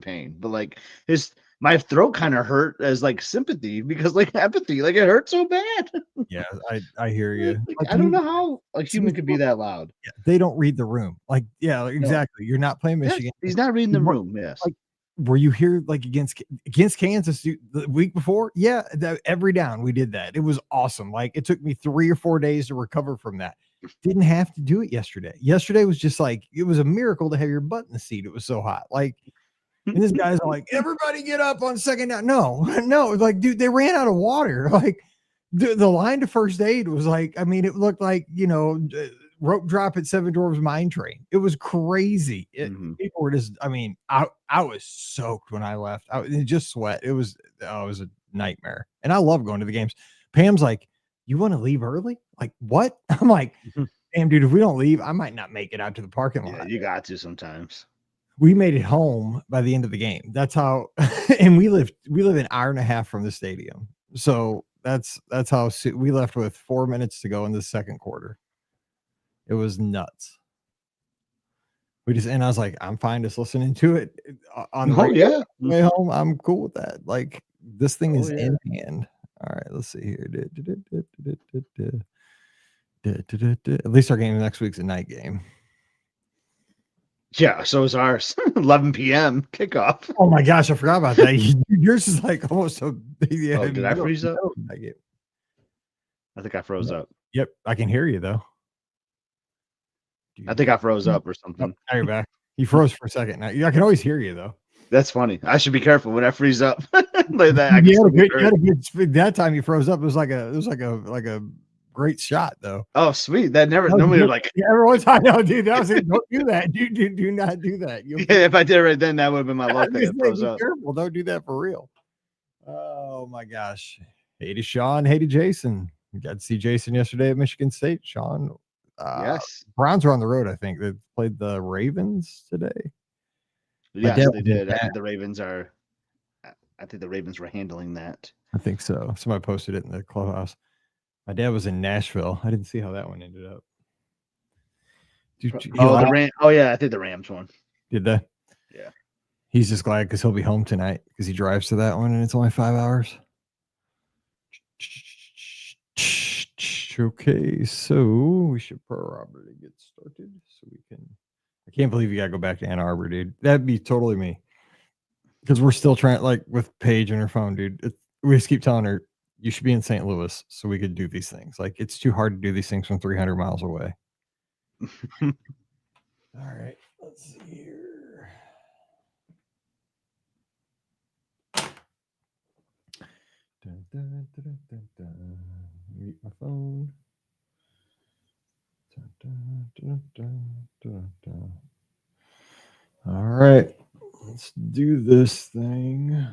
pain, but like my throat kind of hurt as like sympathy because like empathy, like it hurt so bad. Yeah, I hear you. Like, Like I don't know how a human could be that loud. yeah, they don't read the room. Like, yeah, No, exactly. You're not playing yes, Michigan. he's not reading the room. Yes. Like, were you here like against Kansas the week before? Yeah, every down we did that. It was awesome. Like it took me 3 or 4 days to recover from that. Didn't have to do it yesterday. Yesterday was just like it was a miracle to have your butt in the seat. It was so hot. Like, and this guy's like, everybody get up on second down. No, no, like, dude, they ran out of water. Like the line to first aid was like, I mean, it looked like rope drop at Seven Dwarfs Mine Train. It was crazy. People were just, I mean, I was soaked when I left. It just sweat. It was a nightmare. And I love going to the games. Pam's like, you want to leave early? Like, what? I'm like, damn, dude, if we don't leave, I might not make it out to the parking lot. Yeah, you got to sometimes. We made it home by the end of the game. That's how, and we live an hour and a half from the stadium. So that's how we left with 4 minutes to go in the second quarter. It was nuts. And I was like, I'm fine just listening to it on the way home. I'm cool with that. Like this thing is in hand. All right, let's see here. At least our game next week's a night game. Yeah, so is ours. 11 p.m. kickoff. Oh my gosh, I forgot about that. Yours is like almost so. Yeah, oh, did I freeze up? I think I froze up. Yep, I can hear you though. I think I froze up or something. Now you're back. You froze for a second. Now I can always hear you though. That's funny. I should be careful when I freeze up like that. You had a good speed. That time you froze up. It was like a great shot though. Oh sweet. That never normally like everyone's I know, dude. That was it. Don't do that. Do not do that. If I did it right then, that would have been my luck. That froze up. Careful, don't do that for real. Oh my gosh. Hey to Sean, hey to Jason. You got to see Jason yesterday at Michigan State. Sean. Yes. Browns are on the road, I think. They played the Ravens today. Yes, they did. I think the Ravens were handling that. I think so. Somebody posted it in the clubhouse. My dad was in Nashville. I didn't see how that one ended up. I think the Rams won. Did they? Yeah. He's just glad because he'll be home tonight because he drives to that one and it's only 5 hours. Okay, so we should probably get started so we can. I can't believe you gotta go back to Ann Arbor, dude. That'd be totally me. Because we're still trying, like with Paige and her phone, dude. We just keep telling her you should be in St. Louis so we could do these things. Like it's too hard to do these things from 300 miles away. All right, let's see here. Dun, dun, dun, dun, dun. Mute my phone. Dun, dun, dun, dun, dun. All right, let's do this thing.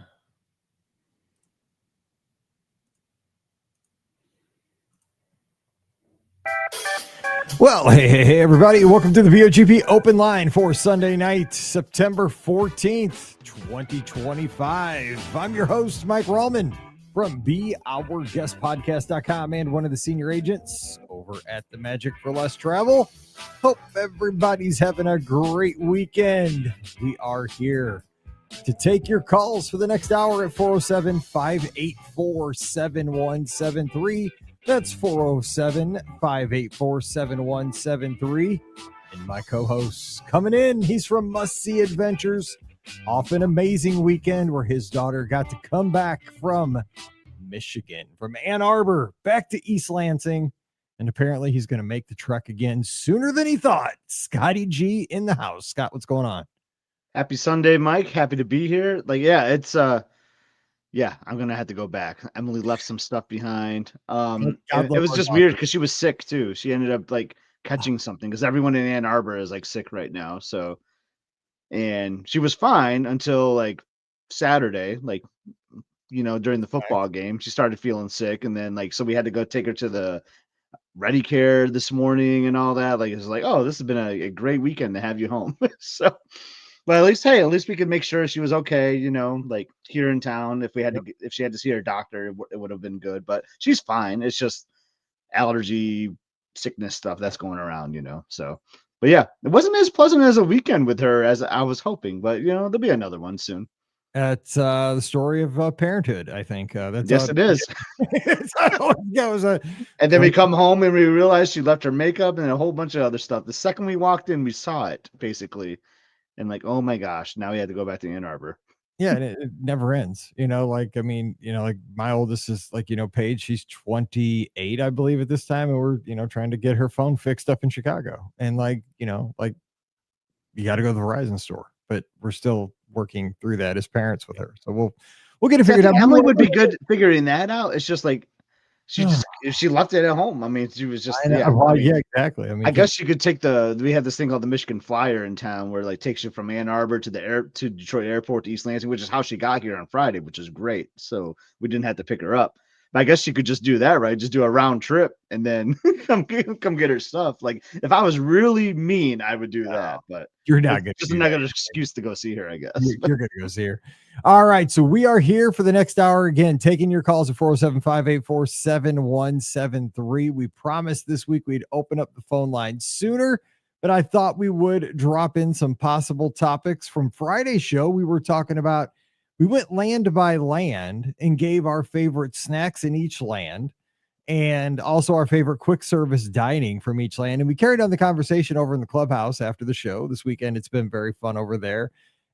Well, hey, everybody. Welcome to the VOGP Open Line for Sunday night, September 14th, 2025. I'm your host, Mike Rallman from BeOurGuestPodcast.com and one of the senior agents over at the Magic for Less Travel. Hope everybody's having a great weekend. We are here to take your calls for the next hour at 407-584-7173. That's 407-584-7173. And my co-host coming in, he's from Must See Adventures. Off an amazing weekend where his daughter got to come back from Michigan, from Ann Arbor, back to East Lansing. And apparently he's going to make the trek again sooner than he thought. Scotty G in the house. Scott, what's going on? Happy Sunday, Mike. Happy to be here. Like, yeah, it's I'm going to have to go back. Emily left some stuff behind. It was just weird because she was sick too. She ended up like catching something because everyone in Ann Arbor is like sick right now. So, and she was fine until like Saturday, like, during the football game, she started feeling sick. And then like, so we had to go take her to the Ready Care this morning and all that. Like, it's like, oh, this has been a great weekend to have you home. So, but at least we could make sure she was okay, like here in town. If she had to see her doctor, it would have been good, but she's fine. It's just allergy sickness stuff that's going around, so But yeah, it wasn't as pleasant as a weekend with her as I was hoping. But there'll be another one soon. It's the story of parenthood. I think that's Yes, it is. that was a And then we come home and we realize she left her makeup and a whole bunch of other stuff. The second we walked in, we saw it basically, and like, oh my gosh, now we had to go back to Ann Arbor. yeah, and it never ends. Like I mean, like my oldest is like Paige. She's 28, I believe, at this time, and we're trying to get her phone fixed up in Chicago, and like like you got to go to the Verizon store, but we're still working through that as parents with her. So we'll get it See, I figured out. think Emily would be good figuring that out. It's just like she left it at home. I mean, she was just I know. yeah. Well, I mean, yeah, exactly. I mean, I guess you could take we have this thing called the Michigan Flyer in town where like takes you from Ann Arbor to Detroit Airport to East Lansing, which is how she got here on Friday, which is great. So we didn't have to pick her up. But I guess she could just do that, right? Just do a round trip and then come get her stuff. Like if I was really mean, I would do that. But you're it's not going to just do another that. excuse to go see her, I guess. You're going to go see her. All right. So we are here for the next hour again, taking your calls at 407-584-7173. We promised this week we'd open up the phone line sooner, but I thought we would drop in some possible topics from Friday's show. We went land by land and gave our favorite snacks in each land and also our favorite quick service dining from each land. And we carried on the conversation over in the clubhouse after the show this weekend. It's been very fun over there.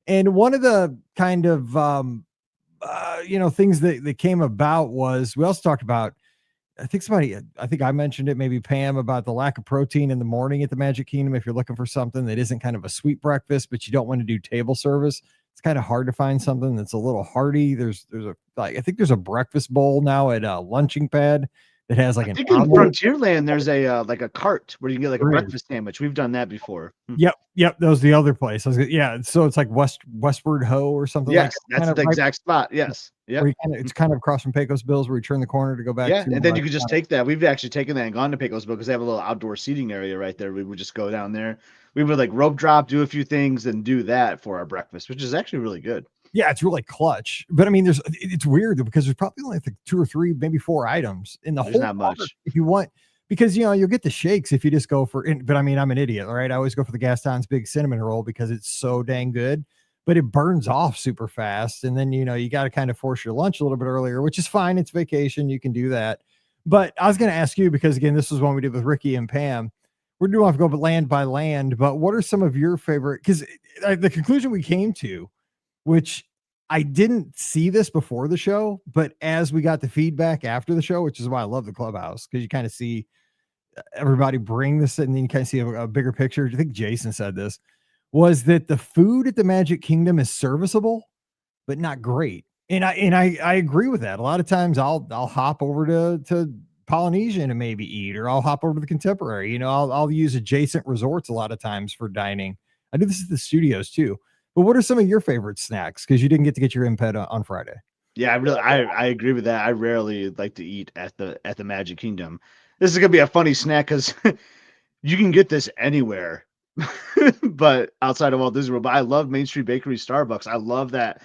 And one of the kind of, things that came about was we also talked about, I think I mentioned it, maybe Pam, about the lack of protein in the morning at the Magic Kingdom. If you're looking for something that isn't kind of a sweet breakfast, but you don't want to do table service, it's kind of hard to find something that's a little hearty. I think there's a breakfast bowl now at Lunching Pad that has like I an think in omelet. Frontierland there's a like a cart where you can get like a breakfast sandwich. We've done that before. Yep. That was the other place. Yeah. So it's like Westward Ho or something like Yes, that. that's Kind of the right exact spot. Yes. Yep. it's kind of across from Pecos Bills where you turn the corner to go back Yeah, to. and then you could just take that. We've actually taken that and gone to Pecosville because they have a little outdoor seating area right there. We would just go down there. We would like rope drop, do a few things, and do that for our breakfast, which is actually really good. Yeah, it's really clutch. But I mean, it's weird because there's probably only like 2 or 3, maybe 4 items in the There's whole not bar much. if you want, because you'll get the shakes if you just go but I mean, I'm an idiot, all right? I always go for the Gaston's Big Cinnamon Roll because it's so dang good, but it burns off super fast. And then, you got to kind of force your lunch a little bit earlier, which is fine. It's vacation. You can do that. But I was going to ask you, because again, this was one we did with Ricky and Pam. We're doing have to go land by land, but what are some of your favorite? Because the conclusion we came to, which I didn't see this before the show, but as we got the feedback after the show, which is why I love the clubhouse, because you kind of see everybody bring this and then you kind of see a bigger picture. I think Jason said this, was that the food at the Magic Kingdom is serviceable, but not great. And I agree with that. A lot of times I'll hop over to Polynesian and maybe eat, or I'll hop over to the Contemporary. I'll use adjacent resorts a lot of times for dining. I do this at the studios too. But what are some of your favorite snacks? Because you didn't get to get your input on Friday. Yeah, I agree with that. I rarely like to eat at the Magic Kingdom. This is gonna be a funny snack because you can get this anywhere, but outside of Walt Disney World. But I love Main Street Bakery Starbucks. I love that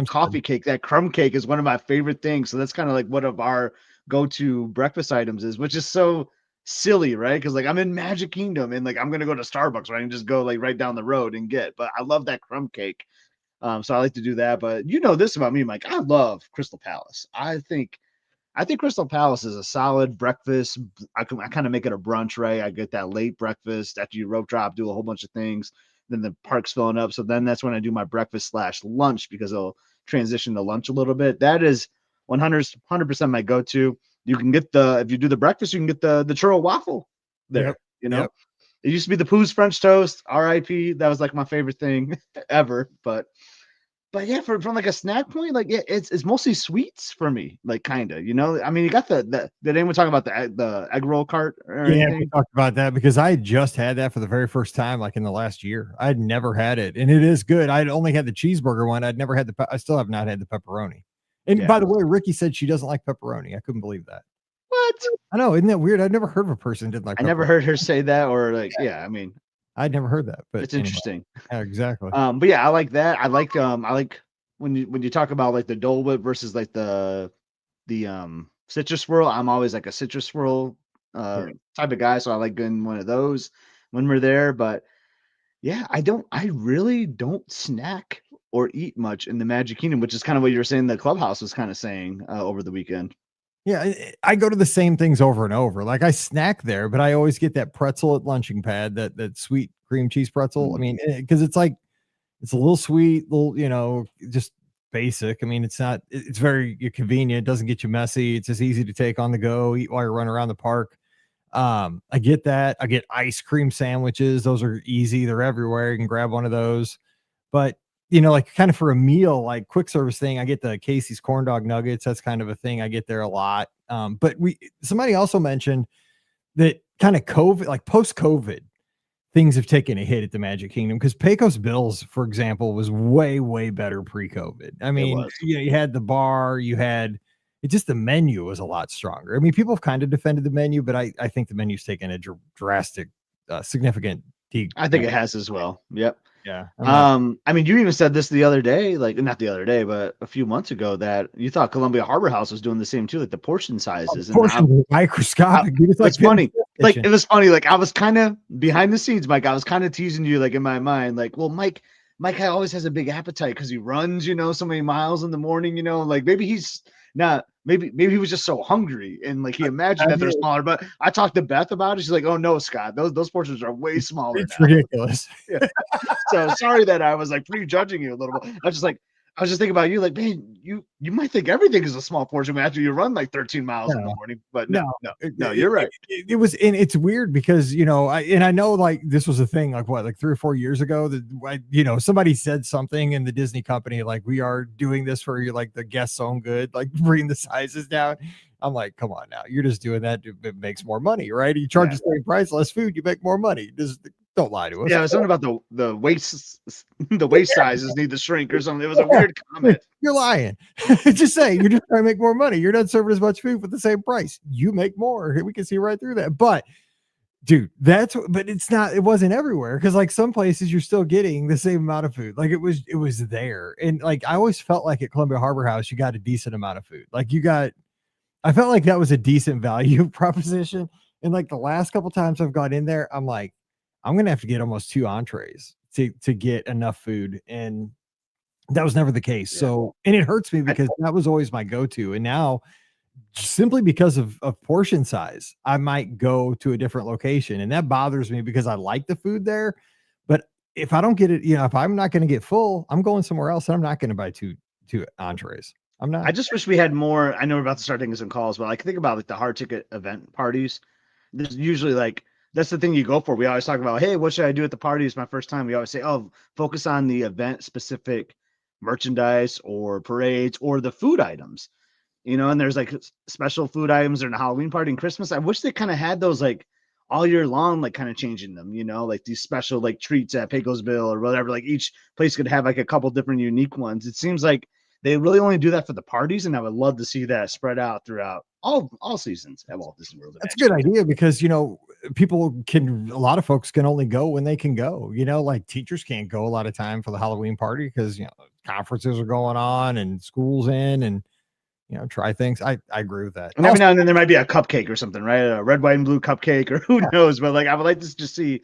coffee cake. That crumb cake is one of my favorite things. So that's kind of like one of our go-to breakfast items is, which is so silly, right? Because like I'm in Magic Kingdom and like I'm gonna go to Starbucks, right? And just go like right down the road and get. But I love that crumb cake. So I like to do that. But you know this about me, Mike. I love Crystal Palace. I think Crystal Palace is a solid breakfast. I kind of make it a brunch, right? I get that late breakfast after you rope drop, do a whole bunch of things. Then the park's filling up. So then that's when I do my breakfast / lunch because it'll transition to lunch a little bit. That is 100% my go-to. You can get if you do the breakfast, you can get the churro waffle there. Yep. Yep. It used to be the Pooh's French toast, RIP. That was like my favorite thing ever. But yeah, from like a snack point, like it's mostly sweets for me, like kind of, I mean, you got did anyone talk about the egg roll cart or Yeah, anything? we talked about that because I had just had that for the very first time, like in the last year. I'd never had it, and it is good. I'd only had the cheeseburger one. I'd never had I still have not had the pepperoni. And by the way, Ricky said she doesn't like pepperoni. I couldn't believe that. What? I know, isn't that weird? I'd never heard of a person who didn't like I pepperoni. never heard her say that, or like, I mean, I'd never heard that, but it's interesting. Yeah, exactly. But yeah, I like that. I like when you talk about like the Dole Whip versus like the citrus swirl. I'm always like a citrus swirl type of guy, so I like getting one of those. when we're there. But yeah, I really don't snack or eat much in the Magic Kingdom, which is kind of what you were saying the clubhouse was kind of saying over the weekend. Yeah, I go to the same things over and over. Like I snack there, but I always get that pretzel at Lunching Pad, that sweet cream cheese pretzel. I mean, because it's like it's a little sweet, little just basic. I mean, it's very convenient. It doesn't get you messy. It's just easy to take on the go, eat while you run around the park. I get that. I get ice cream sandwiches. Those are easy. They're everywhere. You can grab one of those. But like kind of for a meal, like quick service thing, I get the Casey's corn dog nuggets. That's kind of a thing I get there a lot. But somebody also mentioned that kind of COVID, like post COVID, things have taken a hit at the Magic Kingdom because Pecos Bills, for example, was way, way better pre-COVID. I mean, you had the bar, just the menu was a lot stronger. I mean, people have kind of defended the menu, but I think the menu's taken a drastic, significant. I think it has as well. Yep. Yeah. I mean, you even said this the other day, like not the other day, but a few months ago, that you thought Columbia Harbor House was doing the same too, like the portion sizes. And microscopic. It's funny. Like it was funny. Like I was kind of behind the scenes, Mike. I was kind of teasing you, like in my mind, like, well, Mike always has a big appetite because he runs, so many miles in the morning. Like maybe he's not. Maybe he was just so hungry and like he imagined that they're smaller. But I talked to Beth about it. She's like, "Oh no, Scott, those portions are way smaller. It's ridiculous." Yeah. So sorry that I was like prejudging you a little bit. I was just thinking about you, like, man, you might think everything is a small portion after you run like 13 miles in the morning. But no, you're right. It was, and it's weird because I know like this was a thing like 3 or 4 years ago that somebody said something in the Disney company like we are doing this for you, like the guests' own good, like bring the sizes down. I'm like, come on now, you're just doing that. It makes more money, right? You charge the same price, less food, you make more money. Don't lie to us. Yeah, it was something about the waist sizes need to shrink or something. It was a weird comment. You're lying. Just say you're just trying to make more money. You're not serving as much food for the same price. You make more. We can see right through that. But dude, it wasn't everywhere because like some places you're still getting the same amount of food. Like it was there. And like I always felt like at Columbia Harbor House, you got a decent amount of food. Like I felt like that was a decent value proposition. And like the last couple times I've got in there, I'm like, I'm going to have to get almost 2 entrees to get enough food. And that was never the case. Yeah. So, and it hurts me because that was always my go-to. And now simply because of portion size, I might go to a different location. And that bothers me because I like the food there. But if I don't get it, if I'm not going to get full, I'm going somewhere else and I'm not going to buy two entrees. I'm not. I just wish we had more. I know we're about to start taking some calls, but like think about like the hard ticket event parties. There's usually like, that's the thing you go for. We always talk about, hey, what should I do at the party? It's my first time. We always say, oh, focus on the event specific merchandise or parades or the food items, and there's like special food items during the Halloween party and Christmas. I wish they kind of had those like all year long, like kind of changing them, like these special like treats at Pecos Bill or whatever. Like each place could have like a couple different unique ones. It seems like they really only do that for the parties, and I would love to see that spread out throughout all seasons at Walt Disney World. That's a good idea because, a lot of folks can only go when they can go, like teachers can't go a lot of time for the Halloween party because, conferences are going on and school's in and, try things. I agree with that. And every now and then there might be a cupcake or something, right? A red, white, and blue cupcake or who knows, but like, I would like to just see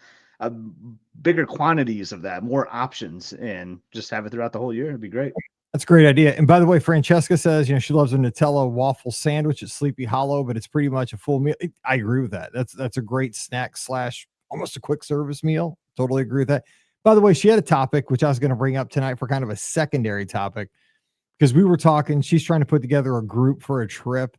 bigger quantities of that, more options, and just have it throughout the whole year. It'd be great. That's a great idea. And by the way, Francesca says, she loves a Nutella waffle sandwich at Sleepy Hollow, but it's pretty much a full meal. I agree with that. That's a great snack / almost a quick service meal. Totally agree with that. By the way, she had a topic, which I was going to bring up tonight for kind of a secondary topic, because we were talking, she's trying to put together a group for a trip.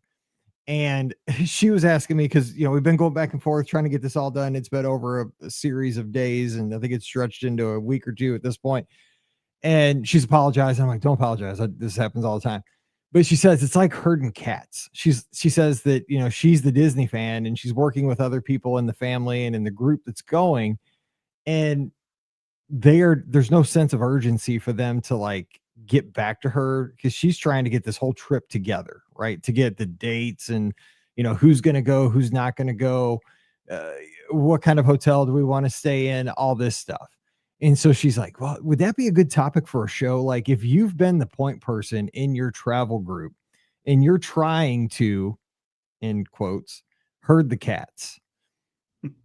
And she was asking me, because, we've been going back and forth trying to get this all done. It's been over a series of days, and I think it's stretched into a week or two at this point. And she's apologizing. I'm like, don't apologize. This happens all the time. But she says it's like herding cats. She says that, she's the Disney fan and she's working with other people in the family and in the group that's going. And there's no sense of urgency for them to like get back to her because she's trying to get this whole trip together, right? To get the dates and, who's going to go, who's not going to go, what kind of hotel do we want to stay in, all this stuff. And so she's like, well, would that be a good topic for a show? Like if you've been the point person in your travel group and you're trying to, in quotes, herd the cats,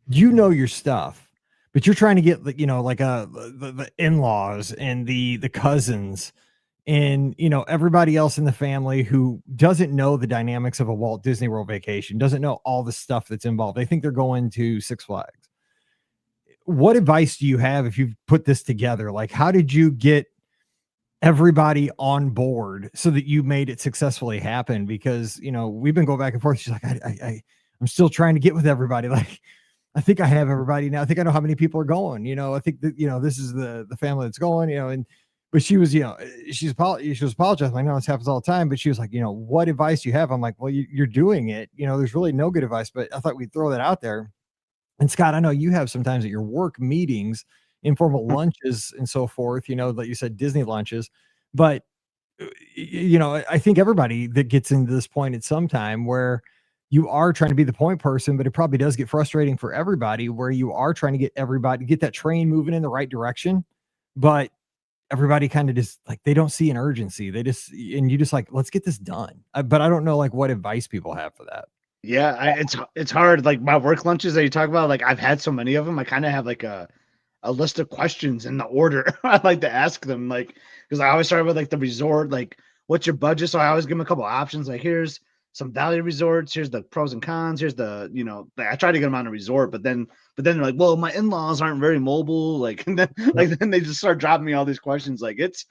your stuff. but you're trying to get, like, like the in-laws and the cousins and, everybody else in the family who doesn't know the dynamics of a Walt Disney World vacation, doesn't know all the stuff that's involved. They think they're going to Six Flags. What advice do you have if you've put this together? Like, how did you get everybody on board so that you made it successfully happen? Because, we've been going back and forth. She's like, I'm still trying to get with everybody. Like, I think I have everybody now. I think I know how many people are going. I think that, this is the family that's going, but she was, she was apologizing. I know this happens all the time, but she was like, what advice do you have? I'm like, well, you're doing it. There's really no good advice, but I thought we'd throw that out there. And Scott, I know you have sometimes at your work meetings, informal lunches and so forth, like you said, Disney lunches, but I think everybody that gets into this point at some time where you are trying to be the point person, but it probably does get frustrating for everybody where you are trying to get everybody, get that train moving in the right direction, but everybody kind of just like, they don't see an urgency. And you just like, let's get this done. But I don't know like what advice people have for that. Yeah, it's hard. Like my work lunches that you talk about, like I've had so many of them. I kind of have like a list of questions in the order I like to ask them, like because I always start with like the resort, like what's your budget? So I always give them a couple options, like here's some value resorts, here's the pros and cons, here's the I try to get them on a resort, but then they're like, well, my in-laws aren't very mobile, like and then then they just start dropping me all these questions, like it's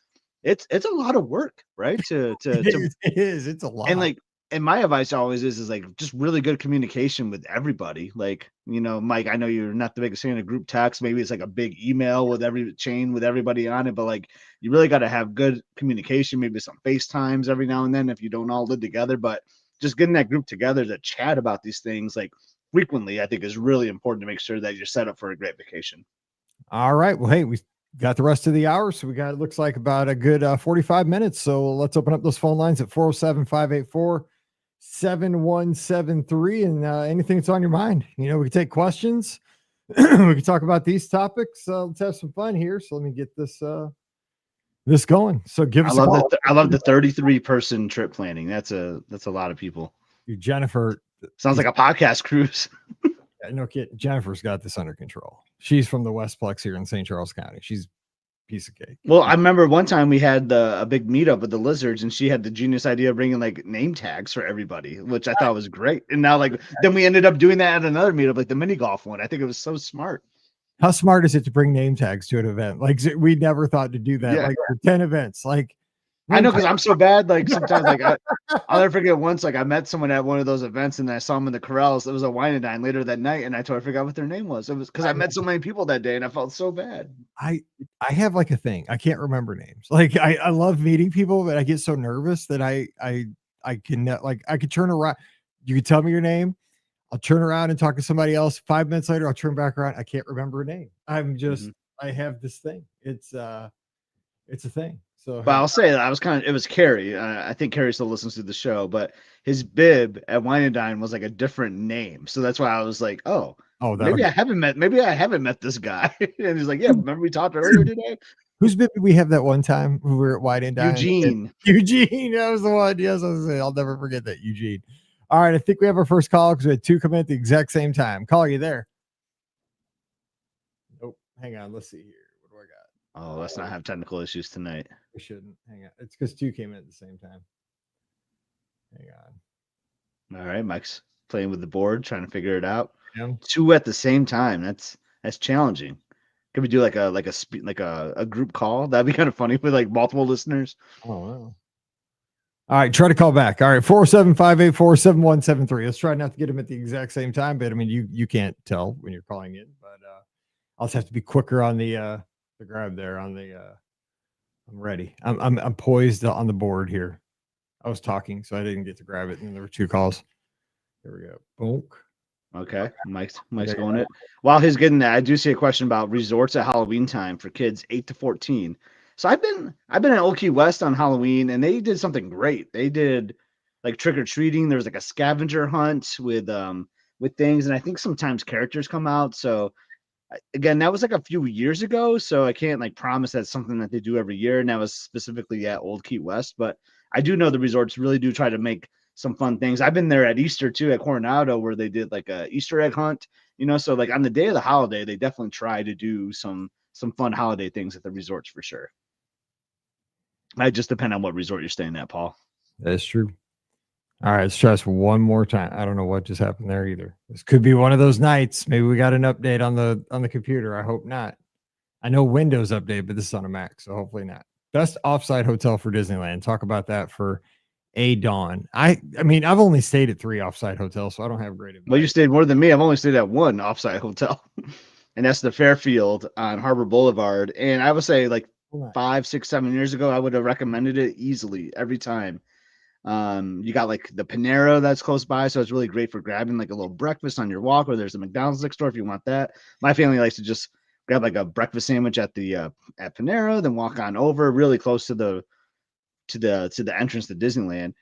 a lot of work, right? It is. It's a lot. And like, and my advice always is like just really good communication with everybody. Like, Mike, I know you're not the biggest fan of group text. Maybe it's like a big email with every chain with everybody on it, but like you really got to have good communication, maybe some FaceTimes every now and then if you don't all live together, but just getting that group together to chat about these things like frequently, I think is really important to make sure that you're set up for a great vacation. All right. Well, hey, we got the rest of the hour. So we got, it looks like about a good 45 minutes. So let's open up those phone lines at 407-584-7173 and anything that's on your mind. We can take questions. We can talk about these topics. Let's have some fun here. So let me get this going. So give us I love the 33 person trip planning. That's a lot of people. Jennifer sounds like a podcast cruise. No kid. Jennifer's got this under control. She's from the Westplex here in St. Charles County. She's a piece of cake. Well, I remember one time we had a big meetup with the Lizards, and she had the genius idea of bringing like name tags for everybody, which I thought was great. And now, like, then we ended up doing that at another meetup, like the mini golf one. I think it was so smart. How smart is it to bring name tags to an event? Like, we never thought to do that. Yeah. Like for 10 events, like. I know, because I'm so bad. Like sometimes, like I'll never forget once. Like I met someone at one of those events, and I saw them in the corrals. It was a wine and dine later that night, and I totally forgot what their name was. It was because I met so many people that day, and I felt so bad. I have like a thing. I can't remember names. Like I love meeting people, but I get so nervous that I can like I could turn around. You could tell me your name. I'll turn around and talk to somebody else. 5 minutes later, I'll turn back around. I can't remember a name. I'm just I have this thing. It's a thing. So, but I'll say that it was Carrie. I think Carrie still listens to the show, but his bib at Wine and Dine was like a different name. So that's why I was like, maybe I haven't met this guy. And he's like, yeah, remember we talked earlier today? Whose bib did we have that one time we were at Wine and Dine? Eugene, that was the one. Yes, I was saying, I'll never forget that, Eugene. All right, I think we have our first call because we had two come in at the exact same time. Call, you there? Nope. Hang on, let's see here. What do I got? Oh, let's not have technical issues tonight. We shouldn't. Hang on. It's because two came in at the same time. Hang on. All right, Mike's playing with the board, trying to figure it out. Yeah. Two at the same time. That's challenging. Could we do like a group call? That'd be kind of funny with like multiple listeners. Oh wow. All right, try to call back. All right, 407-584-7173. Let's try not to get them at the exact same time, but I mean you can't tell when you're calling in, but I'll just have to be quicker on the grab there on the I'm ready. I'm poised on the board here. I was talking, so I didn't get to grab it, and there were two calls. There we go. Bonk. Okay, Mike's going it. While he's getting that, I do see a question about resorts at Halloween time for kids 8 to 14. So I've been at Old Key West on Halloween, and they did something great. They did like trick or treating. There was like a scavenger hunt with things, and I think sometimes characters come out. So again, that was like a few years ago, so I can't like promise that's something that they do every year. And that was specifically at Old Key West, but I do know the resorts really do try to make some fun things. I've been there at Easter too at Coronado, where they did like a Easter egg hunt, you know. So like on the day of the holiday, they definitely try to do some fun holiday things at the resorts for sure. I just depend on what resort you're staying at, Paul. That's true. All right, let's try this one more time. I don't know what just happened there either. This could be one of those nights. Maybe we got an update on the computer. I hope not. I know Windows update, but this is on a Mac, so hopefully not. Best offsite hotel for Disneyland. Talk about that for a dawn. I mean, I've only stayed at 3 offsite hotels, so I don't have great advice. Well, you stayed more than me. I've only stayed at 1 offsite hotel, and that's the Fairfield on Harbor Boulevard. And I would say like 5, 6, 7 years ago, I would have recommended it easily every time. You got like the Panera that's close by, so it's really great for grabbing like a little breakfast on your walk, or there's a McDonald's next door if you want that. My family likes to just grab like a breakfast sandwich at the at Panera, then walk on over really close to the entrance to Disneyland.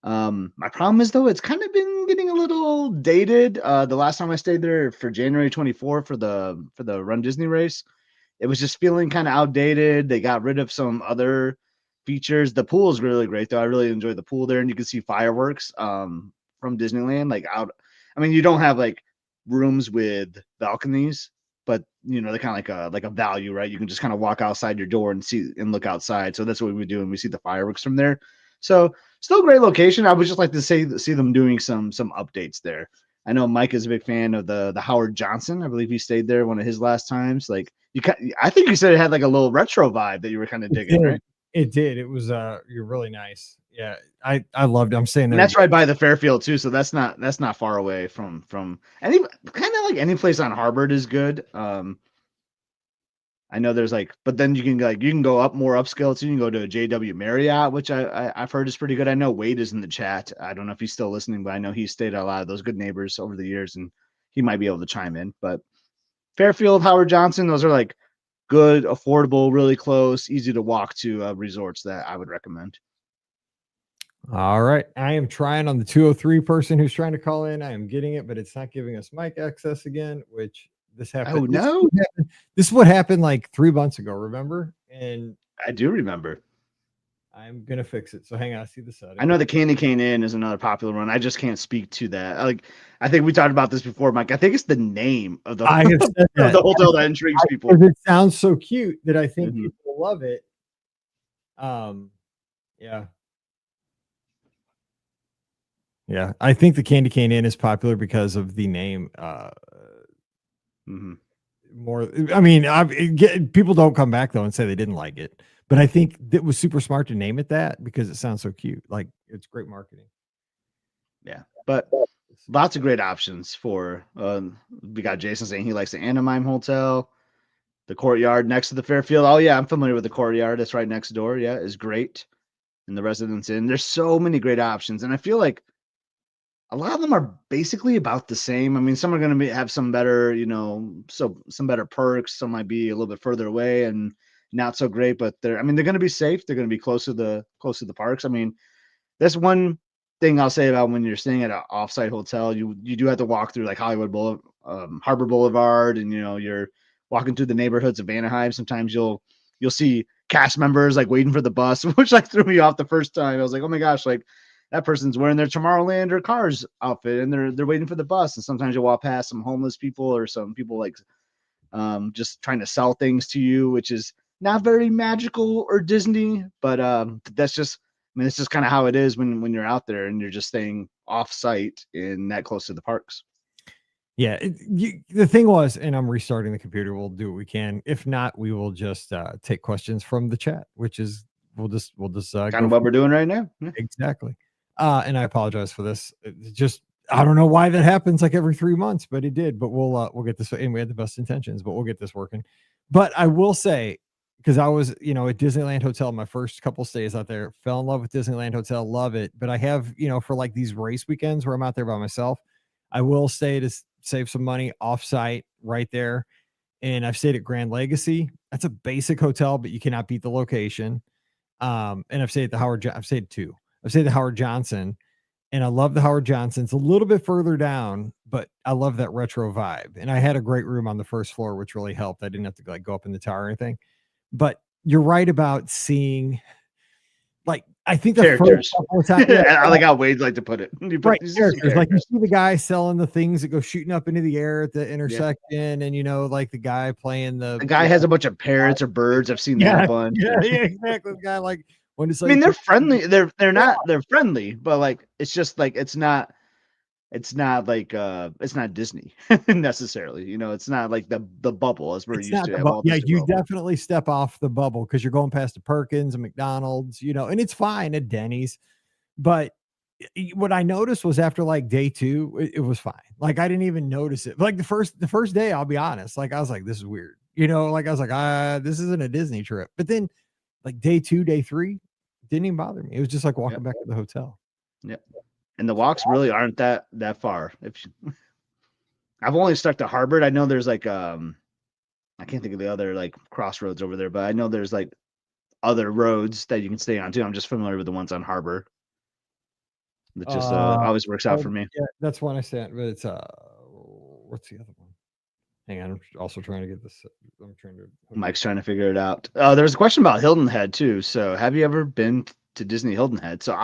My problem is though, it's kind of been getting a little dated. The last time I stayed there for January 24 for the Run Disney race, it was just feeling kind of outdated. They got rid of some other features. The pool is really great though. I really enjoyed the pool there, and you can see fireworks from Disneyland like out. I mean, you don't have like rooms with balconies, but you know, they're kind of like a value, right? You can just kind of walk outside your door and see and look outside. So that's what we do, and we see the fireworks from there. So still a great location. I would just like to see them doing some updates there. I know Mike is a big fan of the Howard Johnson. I believe he stayed there one of his last times. Like I think you said it had like a little retro vibe that you were kind of digging, right? It did. It was you're really nice. Yeah, I loved it. I'm saying that. And that's right by the Fairfield too, so that's not far away from any kind of like any place on Harvard is good. I know there's like, but then you can go up more upscale too. You can go to a JW Marriott, which I've heard is pretty good. I know Wade is in the chat. I don't know if he's still listening, but I know he's stayed at a lot of those good neighbors over the years, and he might be able to chime in. But Fairfield, Howard Johnson, those are like good, affordable, really close, easy to walk to resorts that I would recommend. All right. I am trying on the 203 person who's trying to call in. I am getting it, but it's not giving us mic access again, which this happened. Oh, no. This is what happened like 3 months ago, remember? And I do remember. I'm going to fix it. So hang on. I see the setting. I know the Candy Cane Inn is another popular one. I just can't speak to that. Like, I think we talked about this before, Mike. I think it's the name of the, of the hotel that intrigues people. It sounds so cute that I think people love it. Yeah. Yeah, I think the Candy Cane Inn is popular because of the name. More, I mean, people don't come back though and say they didn't like it, but I think it was super smart to name it that because it sounds so cute. Like it's great marketing. Yeah, but lots of great options for. We got Jason saying he likes the Anaheim Hotel, the Courtyard next to the Fairfield. Oh yeah, I'm familiar with the Courtyard. That's right next door. Yeah, is great, and the Residence Inn. There's so many great options, and I feel like a lot of them are basically about the same. I mean, some are going to have some better, you know, some better perks. Some might be a little bit further away and not so great, but they're going to be safe. They're going to be close to the parks. I mean, that's one thing I'll say about when you're staying at an offsite hotel. You do have to walk through like Hollywood Boulevard, Harbor Boulevard, and you know you're walking through the neighborhoods of Anaheim. Sometimes you'll see cast members like waiting for the bus, which like threw me off the first time. I was like, oh my gosh, like that person's wearing their Tomorrowland or Cars outfit and they're waiting for the bus. And sometimes you'll walk past some homeless people or some people like just trying to sell things to you, which is not very magical or Disney, but that's just, I mean, it's just kind of how it is when you're out there and you're just staying off site and that close to the parks. Yeah, the thing was, and I'm restarting the computer. We'll do what we can. If not, we will just take questions from the chat, which is we'll just kind of what we're doing right now. Yeah. Exactly. And I apologize for this. Just I don't know why that happens like every 3 months, but it did. But we'll get this. And we had the best intentions, but we'll get this working. But I will say, because I was, you know, at Disneyland Hotel, my first couple stays out there, fell in love with Disneyland Hotel, love it. But I have, you know, for like these race weekends where I'm out there by myself, I will stay to save some money offsite right there. And I've stayed at Grand Legacy. That's a basic hotel, but you cannot beat the location. And I've stayed at the I've stayed at the Howard Johnson, and I love the Howard Johnson. It's a little bit further down, but I love that retro vibe. And I had a great room on the first floor, which really helped. I didn't have to like go up in the tower or anything. But you're right about seeing like I think the characters. first couple of times, I like how Wade'd like to put it. right, These are some characters. Like you characters. see the guy selling the things that go shooting up into the air at the intersection, and like the guy playing The guy has a bunch of parrots or birds. I've seen that a bunch. yeah, exactly. The guy like when it's I like mean, they're friendly. They're friendly, but like it's just like it's not like it's not Disney necessarily. It's not like the bubble as we're it's used not to the at bubble. Walt Yeah, Disney you World. definitely step off the bubble because you're going past the Perkins and McDonald's, and it's fine at Denny's. But what I noticed was after like day 2, it was fine. Like I didn't even notice it. Like the first day, I'll be honest, like I was like, this is weird. Like I was like, this isn't a Disney trip. But then like day 2, day 3, didn't even bother me. It was just like walking back to the hotel. Yep. And the walks really aren't that far. I've only stuck to Harvard. I know there's like I can't think of the other like crossroads over there, but I know there's like other roads that you can stay on too. I'm just familiar with the ones on Harbor. That just always works out for me. Yeah, that's one I sent, but it's what's the other one? Hang on, I'm also trying to get this. I'm trying to. Mike's trying to figure it out. There's a question about Hilton Head too. So, have you ever been to Disney Hilton Head? So,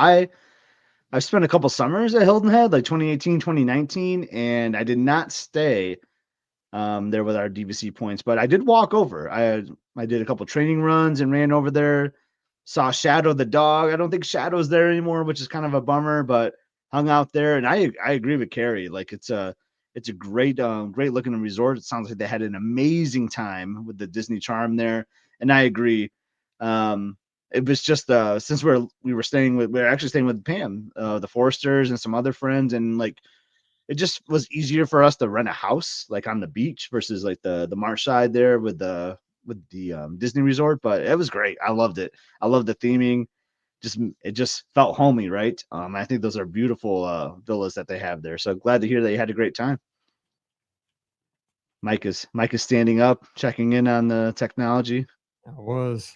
I've spent a couple summers at Hilton Head, like 2018, 2019, and I did not stay there with our DVC points, but I did walk over. I did a couple training runs and ran over there. Saw Shadow the dog. I don't think Shadow's there anymore, which is kind of a bummer, but hung out there. And I agree with Carrie. Like it's a great great looking resort. It sounds like they had an amazing time with the Disney charm there. And I agree. It was just since we were actually staying with Pam, the Forsters and some other friends, and like it just was easier for us to rent a house like on the beach versus like the marsh side there with the Disney resort. But it was great. I loved it. I love the theming. It just felt homey, right? I think those are beautiful villas that they have there. So glad to hear that you had a great time. Mike is standing up, checking in on the technology. I was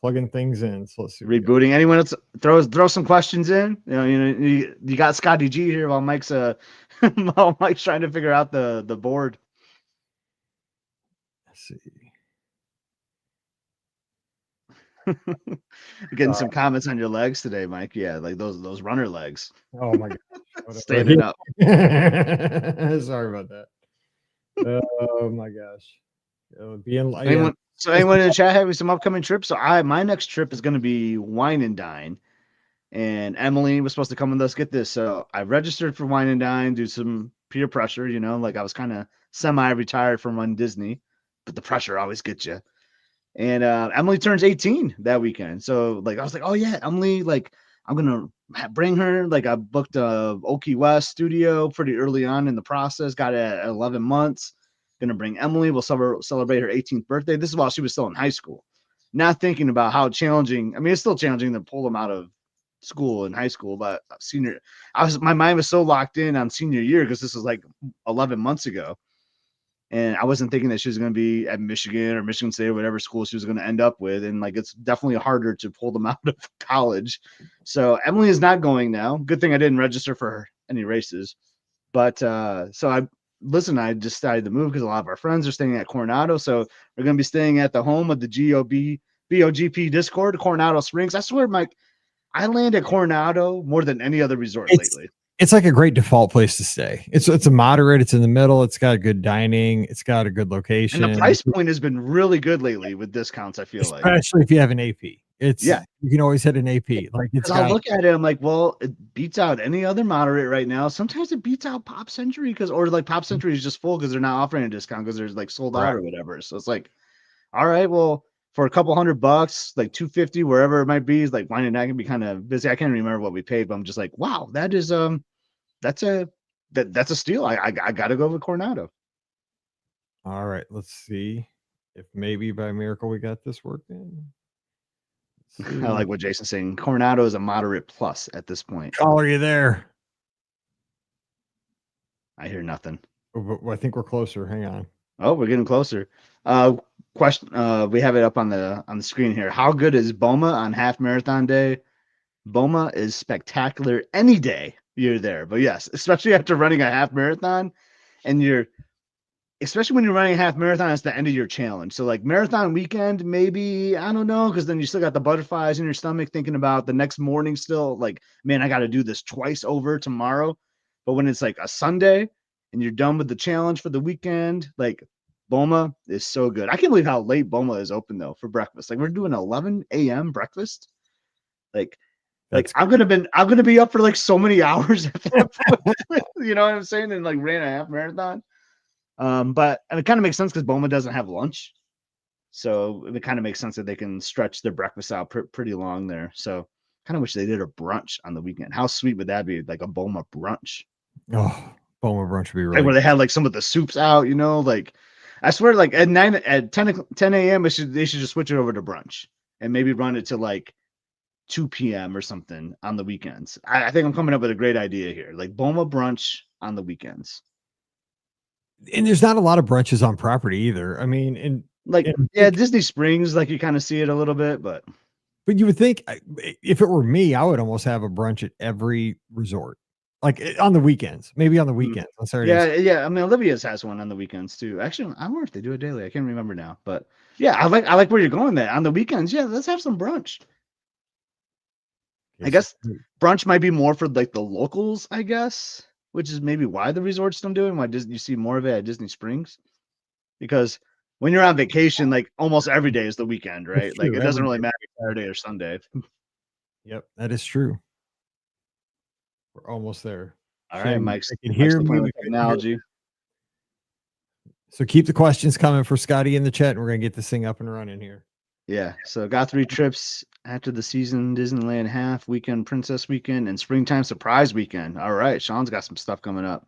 plugging things in. So let's see. Rebooting. Anyone else throw some questions in? You got Scotty G here while Mike's while Mike's trying to figure out the board. Let's see. Getting some comments on your legs today, Mike. Yeah, like those runner legs. Oh my god. Standing up. Sorry about that. Oh my gosh. Anyone in the chat having some upcoming trips? So my next trip is going to be Wine and Dine, and Emily was supposed to come with us. Get this, so I registered for Wine and Dine, do some peer pressure. Like I was kind of semi-retired from Run Disney, but the pressure always gets you. And Emily turns 18 that weekend, so like I was like, oh yeah, Emily, like I'm gonna bring her. Like I booked a Oki West studio pretty early on in the process. Got it at 11 months. Gonna bring Emily. We'll celebrate her 18th birthday. This is while she was still in high school. Not thinking about how challenging. I mean, it's still challenging to pull them out of school in high school, but my mind was so locked in on senior year because this was like 11 months ago. And I wasn't thinking that she was going to be at Michigan or Michigan State or whatever school she was going to end up with. And like, it's definitely harder to pull them out of college. So Emily is not going now. Good thing I didn't register for any races. But so I decided to move because a lot of our friends are staying at Coronado. So we're going to be staying at the home of the BOGP Discord, Coronado Springs. I swear, Mike, I land at Coronado more than any other resort lately. It's like a great default place to stay. It's a moderate. It's in the middle. It's got good dining. It's got a good location. And the price point has been really good lately with discounts. I feel especially if you have an AP. You can always hit an AP. Like I look at it, I'm like, well, it beats out any other moderate right now. Sometimes it beats out Pop Century or like Pop Century is just full because they're not offering a discount because they're like sold out or whatever. So it's like, all right, well, for a couple $100, like $250, wherever it might be, is like Wine and Dine can be kind of busy. I can't remember what we paid, but I'm just like, wow, that is that's a steal. I gotta go with Coronado. All right, let's see if maybe by miracle we got this working. I like what Jason's saying. Coronado is a moderate plus at this point. Call, are you there? I hear nothing. I think we're closer. Hang on. Oh, we're getting closer. Question. We have it up on the screen here. How good is Boma on half marathon day? Boma is spectacular any day you're there. But yes, especially after running a half marathon and you're especially when you're running a half marathon, it's the end of your challenge. So like marathon weekend, maybe, I don't know, because then you still got the butterflies in your stomach thinking about the next morning still. Like, man, I got to do this twice over tomorrow. But when it's like a Sunday and you're done with the challenge for the weekend, like Boma is so good. I can't believe how late Boma is open though for breakfast. Like we're doing 11 a.m. breakfast. Like I'm gonna be up for like so many hours at that point. You know what I'm saying? And like ran a half marathon. But and it kind of makes sense because Boma doesn't have lunch, so it kind of makes sense that they can stretch their breakfast out pretty long there. So kind of wish they did a brunch on the weekend. How sweet would that be? Like a Boma brunch. Oh, Boma brunch would be Like really where they had like some of the soups out, you know, like I swear like at 10 a.m. they should just switch it over to brunch and maybe run it to like 2 p.m. or something on the weekends. I think I'm coming up with a great idea here. Like Boma brunch on the weekends. And there's not a lot of brunches on property either. I mean, and like yeah, Disney Springs, like you kind of see it a little bit, but you would think if it were me, I would almost have a brunch at every resort, like on the weekends, maybe on the weekends, on Saturdays. Yeah. I mean, Olivia's has one on the weekends too. Actually, I wonder if they do it daily. I can't remember now, but yeah, I like where you're going there on the weekends. Yeah, let's have some brunch. I guess brunch might be more for like the locals, I guess, which is maybe why the resorts don't do it. Why you see more of it at Disney Springs? Because when you're on vacation, like almost every day is the weekend, right? Like it doesn't really matter Saturday or Sunday. Yep, that is true. We're almost there. All right, Mike. Can hear me. Technology. So keep the questions coming for Scotty in the chat, and we're gonna get this thing up and running here. Yeah, so got 3 trips after the season: Disneyland half weekend, Princess weekend, and springtime surprise weekend. All right, Sean's got some stuff coming up.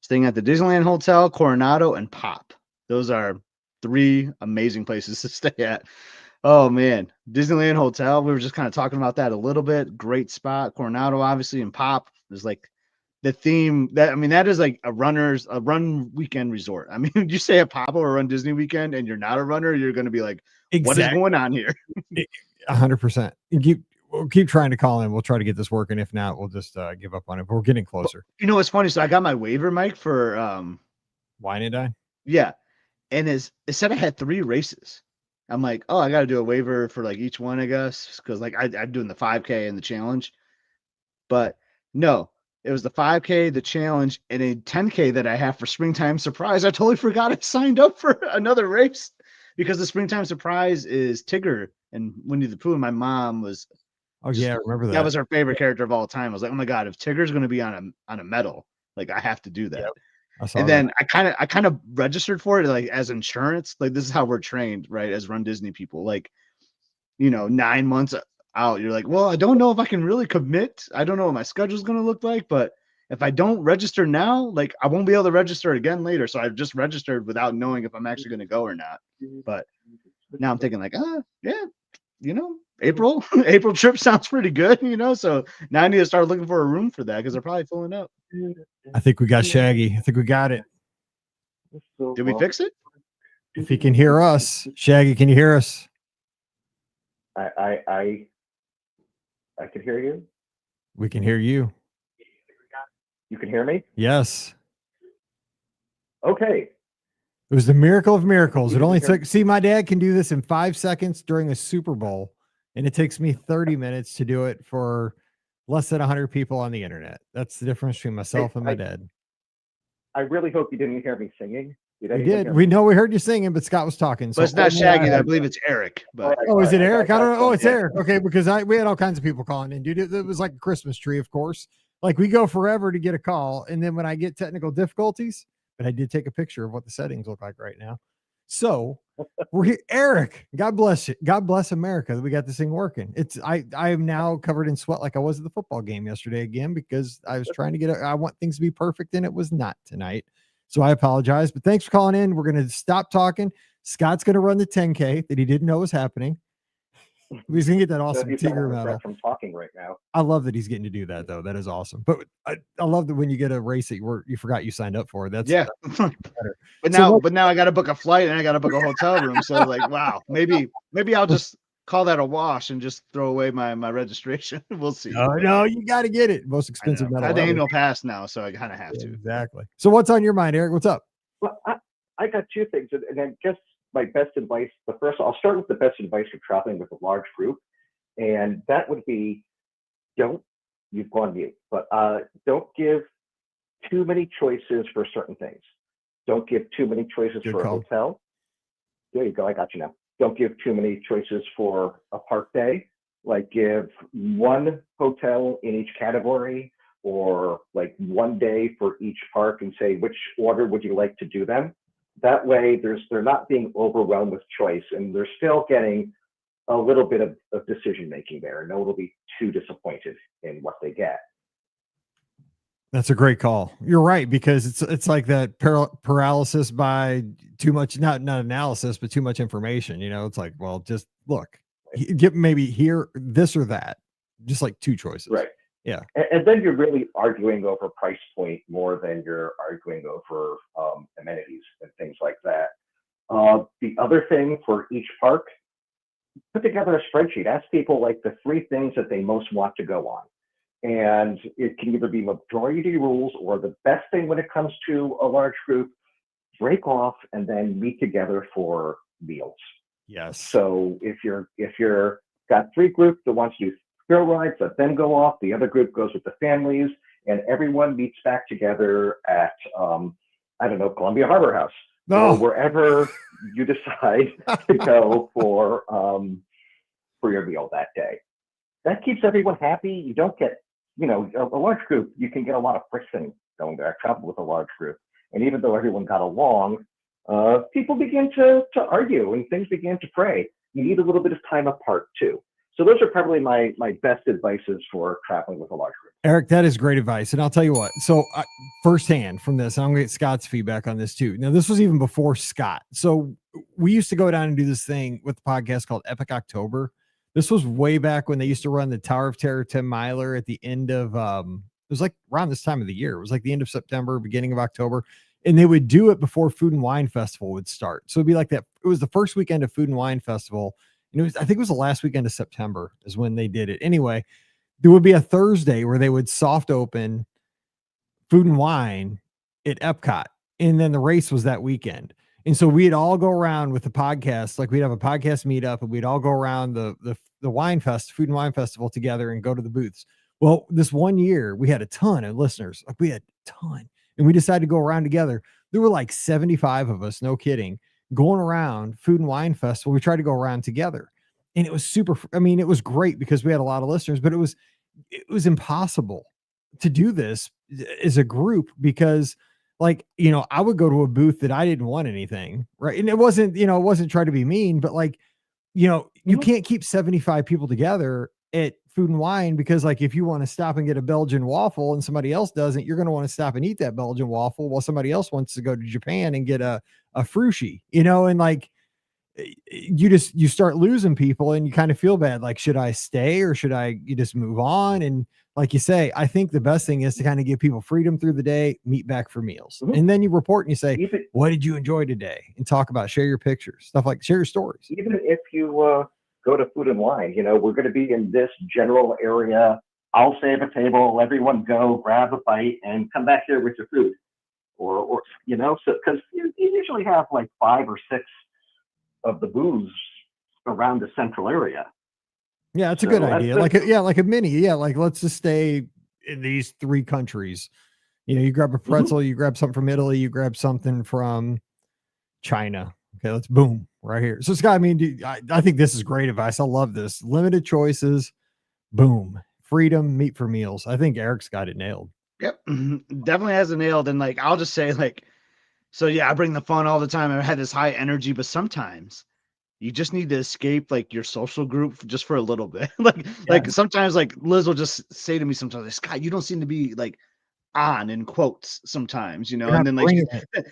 Staying at the Disneyland Hotel, Coronado, and Pop. Those are 3 amazing places to stay at. Oh man, Disneyland Hotel. We were just kind of talking about that a little bit. Great spot. Coronado, obviously, and Pop is like the theme. That is like a run weekend resort. I mean, you say a Pop or a Run Disney weekend, and you're not a runner, you're going to be like, what is going on here? 100%. We'll keep trying to call in. We'll try to get this working. If not, we'll just give up on it. But we're getting closer. You know what's funny? So I got my waiver, Mike, for Wine and Dine. Yeah, and it said I had 3 races. I'm like, oh, I got to do a waiver for like each one, I guess, because like I'm doing the 5K and the challenge. But no, it was the 5K, the challenge, and a 10K that I have for springtime surprise. I totally forgot I signed up for another race because the springtime surprise is Tigger and Winnie the Pooh. And my mom was, oh yeah, I remember that. That was her favorite character of all time. I was like, oh my god, if Tigger's going to be on a medal, like I have to do that. Yep. And then I kind of registered for it like as insurance. Like this is how we're trained, right? As Run Disney people, like 9 months out, you're like, well, I don't know if I can really commit. I don't know what my schedule's going to look like, but if I don't register now, like I won't be able to register again later. So I've just registered without knowing if I'm actually going to go or not. But now I'm thinking like, yeah, April trip sounds pretty good, so now I need to start looking for a room for that because they're probably filling up. I think we got Shaggy. I think we got it. Did we fix it? If he can hear us, Shaggy, can you hear us? I can hear you. We can hear you. You can hear me? Yes. Okay. It was the miracle of miracles. It only took, my dad can do this in 5 seconds during a Super Bowl, and it takes me 30 minutes to do it for less than 100 people on the internet. That's the difference between myself and my dad. I really hope you didn't hear me singing. We did. We heard you singing, but Scott was talking. But it's not Shaggy. I believe it's Eric. But is it Eric? I don't know. Oh, it's Eric. Okay, because we had all kinds of people calling in, dude. It was like a Christmas tree, of course. Like we go forever to get a call, and then when I get technical difficulties, but I did take a picture of what the settings look like right now. So we're here. Eric, God bless you. God bless America that we got this thing working. I am now covered in sweat like I was at the football game yesterday again because I was trying to I want things to be perfect, and it was not tonight. So I apologize, but thanks for calling in. We're going to stop talking. Scott's going to run the 10K that he didn't know was happening. He's going to get that awesome Tigger medal. From talking right now. I love that he's getting to do that, though. That is awesome. But I love that when you get a race that you forgot you signed up for. That's better. But now I got to book a flight and I got to book a hotel room. So like, wow, maybe I'll just call that a wash and just throw away my registration. We'll see. No, you got to get it. Most expensive medal. I have the annual pass now, so I kind of have to. Exactly. So what's on your mind, Eric? What's up? Well, I got two things, and then just my best advice. I'll start with the best advice for traveling with a large group, and that would be you've gone mute, but don't give too many choices for certain things. Don't give too many choices Good for call. a hotel. There you go. I got you now. Don't give too many choices for a park day. Like give one hotel in each category, or like one day for each park, and say which order would you like to do them. That way, they're not being overwhelmed with choice, and they're still getting a little bit of decision making there. No one will be too disappointed in what they get. That's a great call. You're right, because it's like that paralysis by too much, not analysis, but too much information. You know, it's like, well, just look, get maybe here, this or that, just like two choices. Right. Yeah. And then you're really arguing over price point more than you're arguing over amenities and things like that. The other thing for each park, put together a spreadsheet. Ask people like the 3 things that they most want to go on. And it can either be majority rules or the best thing when it comes to a large group, break off and then meet together for meals. Yes. So if you're got 3 groups that wants to do thrill rides, let them go off. The other group goes with the families, and everyone meets back together at I don't know, Columbia Harbor House or wherever you decide to go for your meal that day. That keeps everyone happy. You don't get, a large group, you can get a lot of friction going there. I traveled with a large group, and even though everyone got along, people begin to argue and things begin to fray. You need a little bit of time apart too. So those are probably my best advices for traveling with a large group. Eric, that is great advice. And I'll tell you what, so firsthand from this, I'm going to get Scott's feedback on this too. Now, this was even before Scott. So we used to go down and do this thing with the podcast called Epic October. This was way back when they used to run the Tower of Terror 10 miler at the end of, it was like around this time of the year. It was like the end of September, beginning of October. And they would do it before Food and Wine Festival would start. So it'd be like that. It was the first weekend of Food and Wine Festival. And I think it was the last weekend of September is when they did it. Anyway, there would be a Thursday where they would soft open Food and Wine at Epcot. And then the race was that weekend. And so we'd all go around with the podcast, like we'd have a podcast meetup, and we'd all go around the Food and Wine Festival together and go to the booths. Well, this one year we had a ton of listeners. Like we had a ton. And we decided to go around together. There were like 75 of us, no kidding, going around Food and Wine Festival. We tried to go around together, and it was it was great because we had a lot of listeners, but it was impossible to do this as a group because I would go to a booth that I didn't want anything. Right. And it wasn't trying to be mean, but you can't keep 75 people together at Food and Wine because if you want to stop and get a Belgian waffle and somebody else doesn't, you're going to want to stop and eat that Belgian waffle while somebody else wants to go to Japan and get a frushi, and you start losing people and you kind of feel bad. Like, should I stay or should you just move on? And like you say, I think the best thing is to kind of give people freedom through the day, meet back for meals. Mm-hmm. And then you report and you say, what did you enjoy today? And talk about, share your pictures, stuff share your stories. Even if you, go to Food and Wine, we're going to be in this general area. I'll save a table, everyone go grab a bite and come back here with your food or so because you usually have 5 or 6 of the booths around the central area. Yeah, it's a good idea. Like a mini. Yeah. Let's just stay in these 3 countries. You grab a pretzel, you grab something from Italy, you grab something from China. Okay, let's boom right here. So Scott, I think this is great advice. I love this. Limited choices, boom, freedom, meet for meals. I think Eric's got it nailed. Yep, definitely has it nailed. And I'll just say so yeah, I bring the fun all the time. I had this high energy, but sometimes you just need to escape your social group just for a little bit. Sometimes Liz will just say to me sometimes, Scott, you don't seem to be on in quotes sometimes, and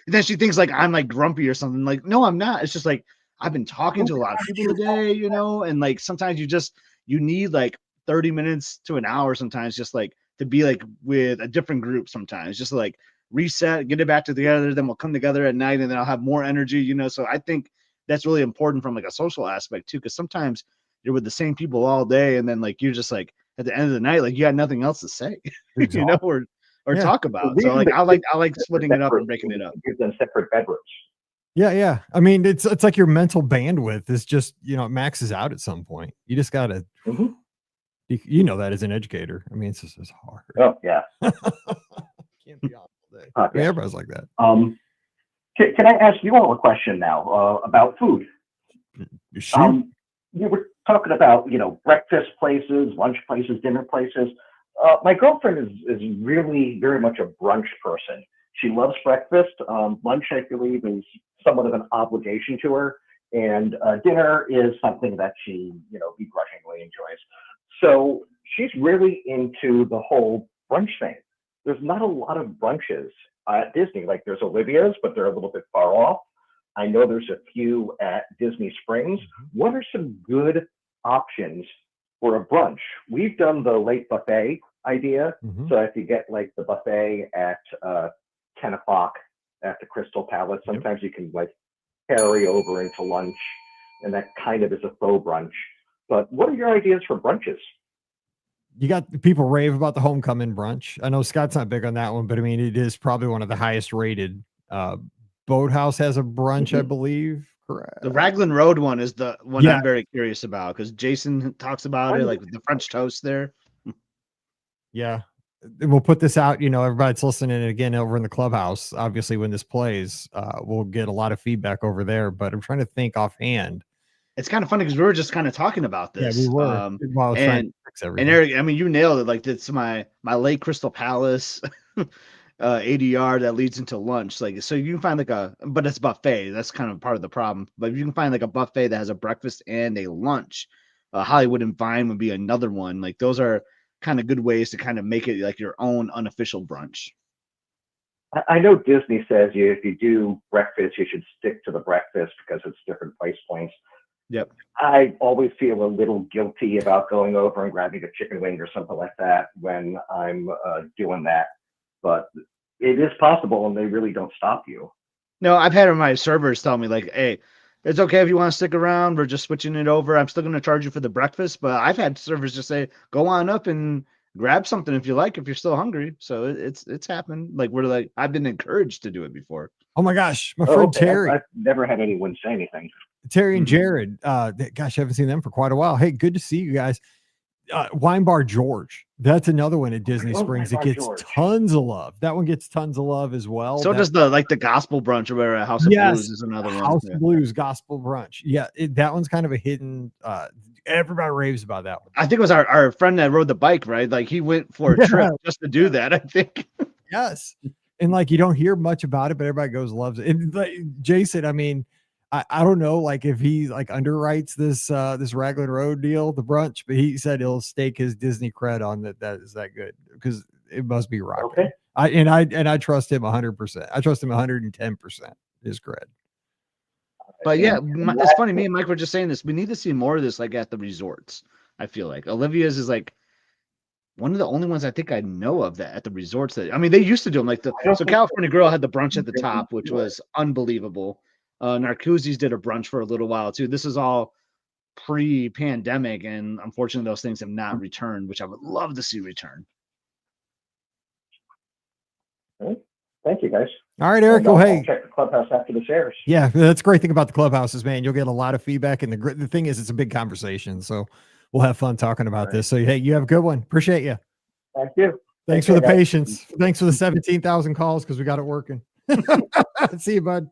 then she thinks I'm grumpy or something. No, I'm not. It's just I've been talking to a lot of people today, and sometimes you need 30 minutes to an hour sometimes just to be with a different group sometimes, just reset, get it back together, then we'll come together at night and then I'll have more energy, so I think that's really important from a social aspect too, because sometimes you're with the same people all day and then you're just at the end of the night you got nothing else to say, or talk about. So I like splitting it up and breaking it up. Give them separate bedrooms. Yeah. I mean, it's like your mental bandwidth is just, it maxes out at some point. You just gotta, Mm-hmm. you know that as an educator. I mean, it's hard. Oh yeah. Can't be on all day. Yeah. I mean, everybody's like that. Can I ask you all a question now about food? Shoot. You were talking about, breakfast places, lunch places, dinner places. My girlfriend is really very much a brunch person. She loves breakfast. Lunch, I believe, is somewhat of an obligation to her, and dinner is something that she, begrudgingly enjoys. So she's really into the whole brunch thing. There's not a lot of brunches at Disney. Like there's Olivia's, but they're a little bit far off. I know there's a few at Disney Springs. What are some good options for a brunch? We've done the late buffet idea. Mhm. So if you get like the buffet at 10 o'clock at the Crystal Palace, sometimes you can like carry over into lunch, and that kind of is a faux brunch. But what are your ideas for brunches? You got people rave about the homecoming brunch. I know Scott's not big on that one, but I mean, it is probably one of the highest rated. Boathouse has a brunch, I believe. Correct. The Raglan Road one is the one Yeah. I'm very curious about because Jason talks about it, like with the French toast there. Yeah. And we'll put this out, everybody's listening again over in the clubhouse. Obviously, when this plays, we'll get a lot of feedback over there, but I'm trying to think offhand. It's kind of funny because we were just kind of talking about this. Yeah, we were. While I was trying to fix everything. And Eric, I mean, you nailed it. Like that's my Lake Crystal Palace ADR that leads into lunch. Like, so you can find but it's buffet. That's kind of part of the problem. But if you can find like a buffet that has a breakfast and a lunch, Hollywood and Vine would be another one. Like those are kind of good ways to kind of make it like your own unofficial brunch. I know Disney says if you do breakfast, you should stick to the breakfast because it's different price points. Yep. I always feel a little guilty about going over and grabbing a chicken wing or something like that when I'm doing that. But it is possible, and they really don't stop you. No, I've had my servers tell me like, hey, it's okay if you want to stick around. We're just switching it over. I'm still going to charge you for the breakfast, but I've had servers just say, go on up and grab something if you like, if you're still hungry. So it's happened. Like I've been encouraged to do it before. Oh my gosh, my friend Terry. I've never had anyone say anything. Terry and Jared, gosh, I haven't seen them for quite a while. Hey, good to see you guys. Wine Bar George, that's another one at Disney Springs. It gets tons of love. That one gets tons of love as well. So does the gospel brunch or where House of Blues is another one. House of Blues gospel brunch. Yeah, that one's kind of a hidden. Everybody raves about that one. I think it was our friend that rode the bike, right? Like he went for a trip just to do that. I think. Yes, and like you don't hear much about it, but everybody loves it. And like Jason, I mean. I don't know, like if he like underwrites this Raglan Road deal, the brunch, but he said he'll stake his Disney cred on that is that good because it must be rocking. Okay. I trust him 100%. I trust him 110% his cred. But yeah, it's funny. Me and Mike were just saying this. We need to see more of this, like at the resorts. I feel like Olivia's is like one of the only ones I think I know of that at the resorts. That I mean, they used to do them. Like so California Grill had the brunch at the top, which was unbelievable. Narcoossee's did a brunch for a little while too. This is all pre-pandemic, and unfortunately, those things have not returned, which I would love to see return. Thank you, guys. All right, Eric. I'll hey, check the clubhouse after this airs. Yeah, that's a great thing about the clubhouses, man. You'll get a lot of feedback, and the thing is, it's a big conversation, so we'll have fun talking about this. So, hey, you have a good one. Appreciate you. Thank you. Thanks for the patience. Thanks for the 17,000 calls because we got it working. See you, bud.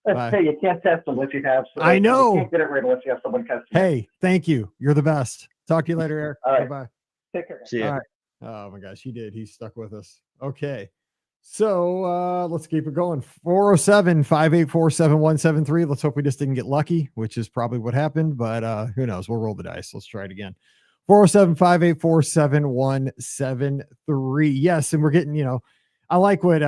Hey, you can't test unless you have. I know. You can't get it right unless you have someone test. Hey, thank you. You're the best. Talk to you later, Eric. All right. Bye-bye. Take care. See ya. All right. Oh my gosh, he did. He stuck with us. Okay. So let's keep it going. 407-584-7173. Let's hope we just didn't get lucky, which is probably what happened, but who knows? We'll roll the dice. Let's try it again. 407-584-7173. Yes, and we're getting, I like what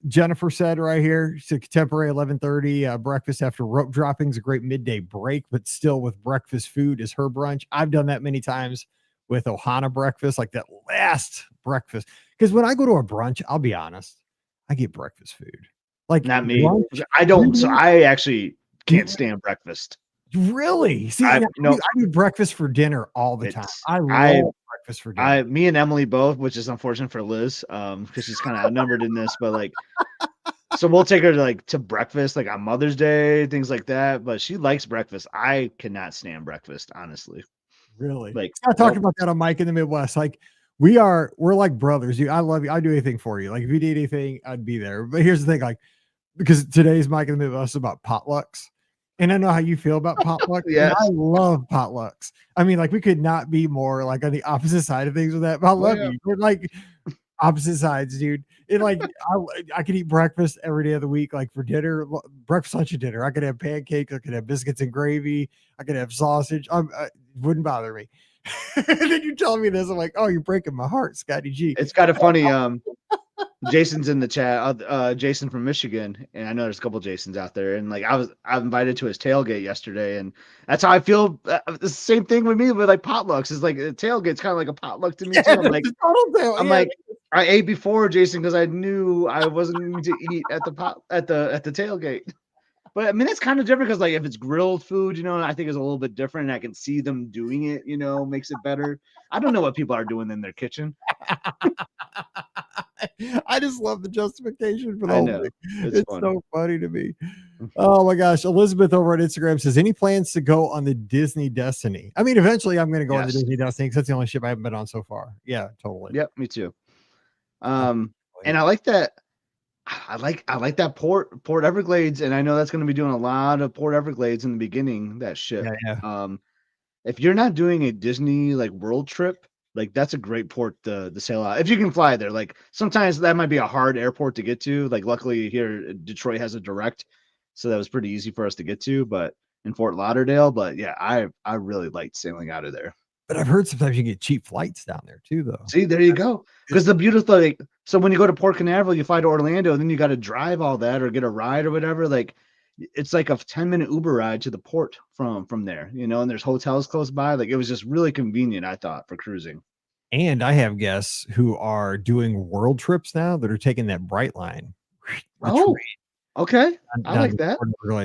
Jennifer said right here. It's a contemporary 11:30 breakfast after rope droppings, a great midday break, but still with breakfast food is her brunch. I've done that many times with Ohana breakfast, like that last breakfast. Because when I go to a brunch, I'll be honest, I get breakfast food. Like Not me. brunch, I don't. So I actually can't stand breakfast. Really? See, I do breakfast for dinner all the time. I love breakfast for dinner. Me and Emily both, which is unfortunate for Liz, because she's kind of outnumbered in this. But like, So we'll take her to breakfast, like on Mother's Day, things like that. But she likes breakfast. I cannot stand breakfast, honestly. Really? Like, I talked nope. about that on Mike in the Midwest. Like we're like brothers. I love you. I do anything for you. Like if you need anything, I'd be there. But here's the thing, like because today's Mike in the Midwest is about potlucks. And I know how you feel about potlucks, and I Yes. love potlucks. I mean, like we could not be more like on the opposite side of things with that. But I Oh, love yeah. you. We're like opposite sides, dude. It like I could eat breakfast every day of the week, like for dinner, breakfast, lunch, and dinner. I could have pancakes, I could have biscuits and gravy, I could have sausage. It wouldn't bother me. And then you're telling me this, I'm like, oh, you're breaking my heart, Scotty G. It's kind of funny. Jason's in the chat. Jason from Michigan, and I know there's a couple Jasons out there. And like I invited to his tailgate yesterday, and that's how I feel. The same thing with me with like potlucks. Is like a tailgate's kind of like a potluck to me too. I'm like I ate before Jason because I knew I wasn't going to eat at the tailgate. But I mean that's kind of different because like if it's grilled food, I think it's a little bit different. And I can see them doing it. Makes it better. I don't know what people are doing in their kitchen. I just love the justification for the I whole know. thing. It's It's funny. so funny to me. Oh my gosh. Elizabeth over on Instagram says, any plans to go on the Disney Destiny? I mean, eventually I'm going to go on the Yes. Disney Destiny because that's the only ship I haven't been on so far. Yeah, totally. Yep, me too. And I like that. I like that Port Everglades, and I know that's going to be doing a lot of Port Everglades in the beginning. That ship. Yeah. If you're not doing a Disney like world trip, like that's a great port to sail out if you can fly there. Like sometimes that might be a hard airport to get to. Like luckily here Detroit has a direct, so that was pretty easy for us to get to. But in Fort Lauderdale, but yeah, I really liked sailing out of there. But I've heard sometimes you get cheap flights down there too, though. See, there you go. Because the beautiful, like, so when you go to Port Canaveral, you fly to Orlando, and then you got to drive all that or get a ride or whatever. Like, it's like a 10-minute Uber ride to the port from there, and there's hotels close by. Like, it was just really convenient, I thought, for cruising. And I have guests who are doing world trips now that are taking that bright line. Oh, okay. I like that.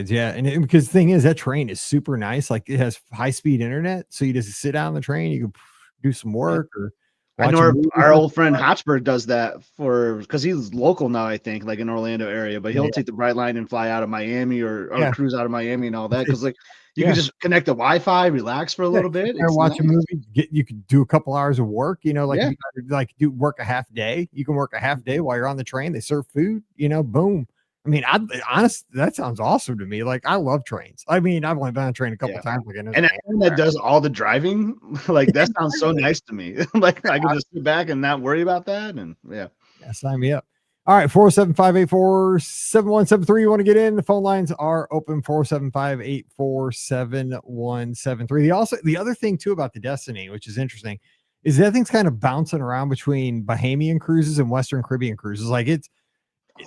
Yeah. And because the thing is, that train is super nice. Like it has high speed internet. So you just sit down on the train, you can do some work or I know our old friend Hotchberg does that because he's local now, I think, like in Orlando area, but he'll take the bright line and fly out of Miami or cruise out of Miami and all that. Because like you can just connect the Wi-Fi, relax for a little bit. Watch a movie, you could do a couple hours of work, like Yeah. if you gotta, do work a half day. You can work a half day while you're on the train. They serve food, boom. I mean, honestly, that sounds awesome to me. Like I love trains. I mean, I've only been on a train a couple times. Like, and anyone that does all the driving, like that sounds so nice to me. Like I can just sit back and not worry about that. And yeah, sign me up. All right, 475-847-173. You want to get in? The phone lines are open. 475-847-173. The other thing too about the Destiny, which is interesting, is that thing's kind of bouncing around between Bahamian cruises and Western Caribbean cruises. Like it's.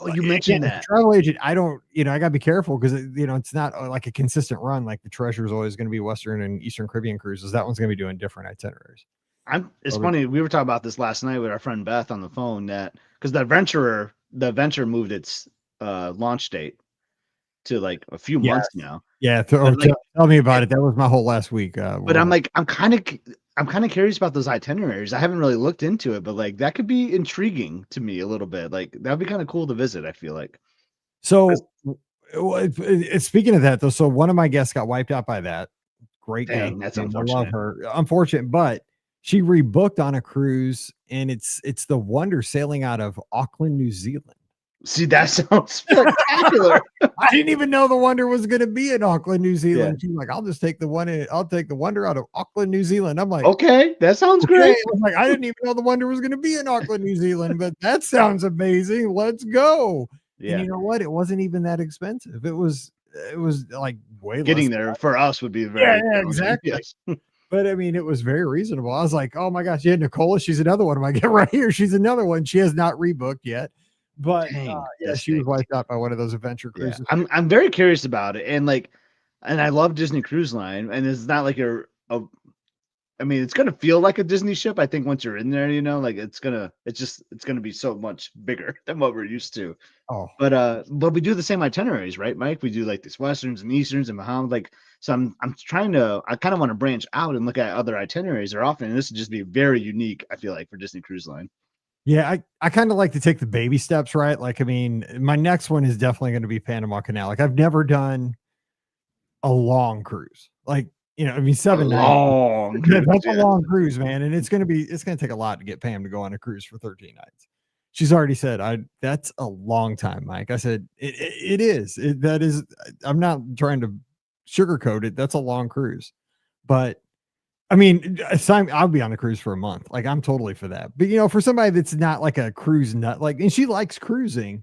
Oh, you mentioned that travel agent. I don't, I gotta be careful because it's not like a consistent run. Like the Treasure is always going to be Western and Eastern Caribbean cruises. That one's going to be doing different itineraries. It's funny. We were talking about this last night with our friend Beth on the phone that because the Venture moved its launch date to like a few months now. Yeah, tell me about it. That was my whole last week. But I'm kind of curious about those itineraries. I haven't really looked into it, but like that could be intriguing to me a little bit. Like that'd be kind of cool to visit, I feel like. So speaking of that though, so one of my guests got wiped out by that. Great. Dang, that's unfortunate. I love her. Unfortunate, but she rebooked on a cruise and it's the Wonder sailing out of Auckland, New Zealand. See, that sounds spectacular. I didn't even know the Wonder was going to be in Auckland, New Zealand. She's like, I'll take the Wonder out of Auckland, New Zealand. I'm like, okay, that sounds great. I was like, I didn't even know the Wonder was going to be in Auckland, New Zealand, but that sounds amazing. Let's go. Yeah. And you know what? It wasn't even that expensive. It was like way getting there for us would be very exactly. Yes. But I mean, it was very reasonable. I was like, oh my gosh, yeah, Nicola, she's another one. I get right here. She's another one. She has not rebooked yet. But she was wiped out by one of those adventure cruises. Yeah. I'm very curious about it, and I love Disney Cruise Line, and it's not like I mean, it's gonna feel like a Disney ship. I think once you're in there, like it's gonna be so much bigger than what we're used to. Oh, but we do the same itineraries, right, Mike? We do like these Westerns and Easterns and Bahamas. Like, so I kind of want to branch out and look at other itineraries. Or often, and this would just be very unique. I feel like for Disney Cruise Line. Yeah, I kind of like to take the baby steps, right? Like, I mean, my next one is definitely going to be Panama Canal. Like, I've never done a long cruise. Like, I mean, A 7 nights. long cruise, That's a yeah. long cruise, man. And it's going to take a lot to get Pam to go on a cruise for 13 nights. She's already said, that's a long time, Mike. I said, it is. That is, I'm not trying to sugarcoat it. That's a long cruise. But I mean, I'll be on the cruise for a month. Like, I'm totally for that. But for somebody that's not like a cruise nut, like, and she likes cruising,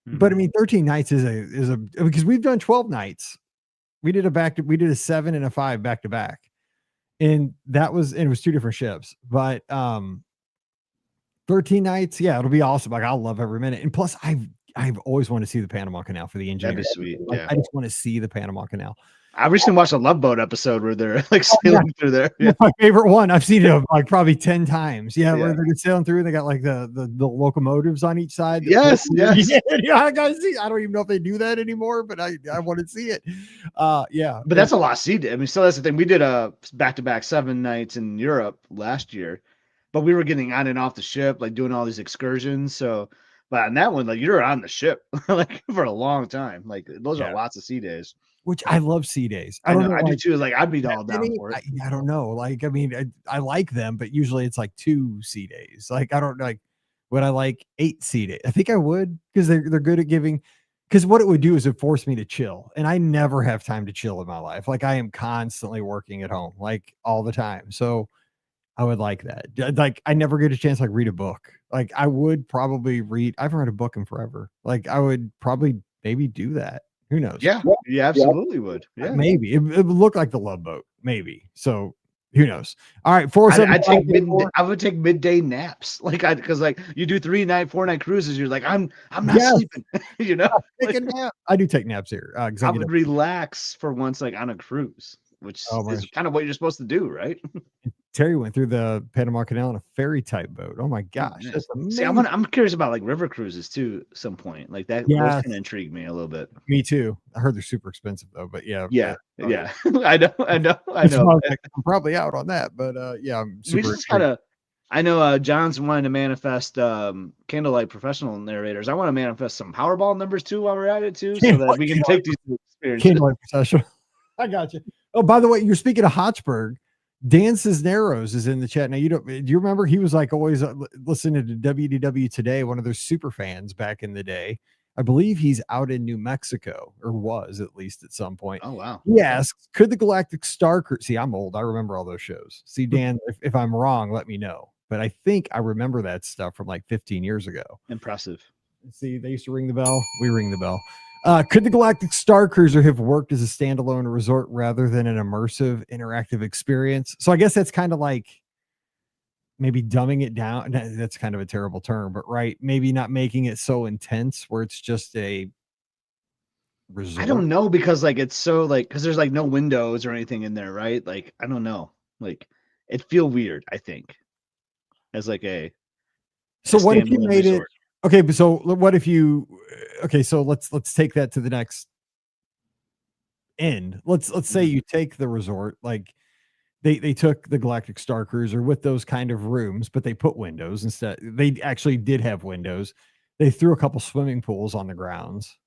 but I mean, 13 nights is a because we've done 12 nights. We did a 7 and a 5 back to back, and it was 2 different ships. But 13 nights, yeah, it'll be awesome. Like, I'll love every minute. And plus, I've always wanted to see the Panama Canal for the engineering. That'd be sweet. Like, Yeah. I just want to see the Panama Canal. I recently watched a Love Boat episode where they're like sailing through there. Yeah. My favorite one. I've seen it like probably 10 times. Yeah, where they're sailing through and they got like the locomotives on each side. Yes. Yeah, I gotta see. I don't even know if they do that anymore, but I want to see it. Yeah. But that's a lot of sea day. I mean, so that's the thing. We did a back-to-back 7 nights in Europe last year, but we were getting on and off the ship, like doing all these excursions. So, but on that one, like you're on the ship like for a long time. Like those are lots of sea days. Which I love sea days. I know, I do too. Like I'd be all down for it. I don't know. Like, I mean, I like them, but usually it's like 2 sea days. Like, I don't like. Would I like 8 sea days? I think I would, because they're good at giving. Because what it would do is it force me to chill, and I never have time to chill in my life. Like, I am constantly working at home, like all the time. So I would like that. Like, I never get a chance to like read a book. Like, I would probably read. I haven't read a book in forever. Like, I would probably maybe do that. Who knows? Yeah, you absolutely would. Yeah, maybe it would look like the Love Boat. Maybe. So who knows? All right, 475. I would take midday naps, because like you do 4 night cruises. You're like, I'm not sleeping. Take a nap. I do take naps here. I would relax for once, like on a cruise, which is kind of what you're supposed to do, right? Terry went through the Panama Canal in a ferry type boat. Oh my gosh, that's amazing. See, I'm curious about like river cruises too. At some point, like that, those can intrigue me a little bit. Me too. I heard they're super expensive though, but yeah. I know. I'm probably out on that, but yeah, I'm super. I know John's wanting to manifest Candlelight professional narrators. I want to manifest some Powerball numbers too while we're at it too, so that we can take these experiences. Candlelight professional. I got you. Oh, by the way, you're speaking of Hotchburg. Dan Cisneros is in the chat. Now, do you remember he was like always listening to WDW Today, one of their super fans back in the day. I believe he's out in New Mexico, or was at least at some point. Oh, wow. He asks, could the Galactic Star Cruise? See, I'm old. I remember all those shows. See, Dan, if I'm wrong, let me know. But I think I remember that stuff from like 15 years ago. Impressive. See, they used to ring the bell. We ring the bell. Could the Galactic Star Cruiser have worked as a standalone resort rather than an immersive interactive experience? So I guess that's kind of like maybe dumbing it down. That's kind of a terrible term, but right. Maybe not making it so intense where it's just a resort. I don't know, because like, it's so like, because there's like no windows or anything in there, right? Like, I don't know. Like, it feel weird, I think, as like so what if you made resort. It okay, but so what if you so let's take that to the next end. Let's say you take the resort, like they took the Galactic Star Cruiser with those kind of rooms, but they put windows instead. They actually did have windows. They threw a couple swimming pools on the grounds,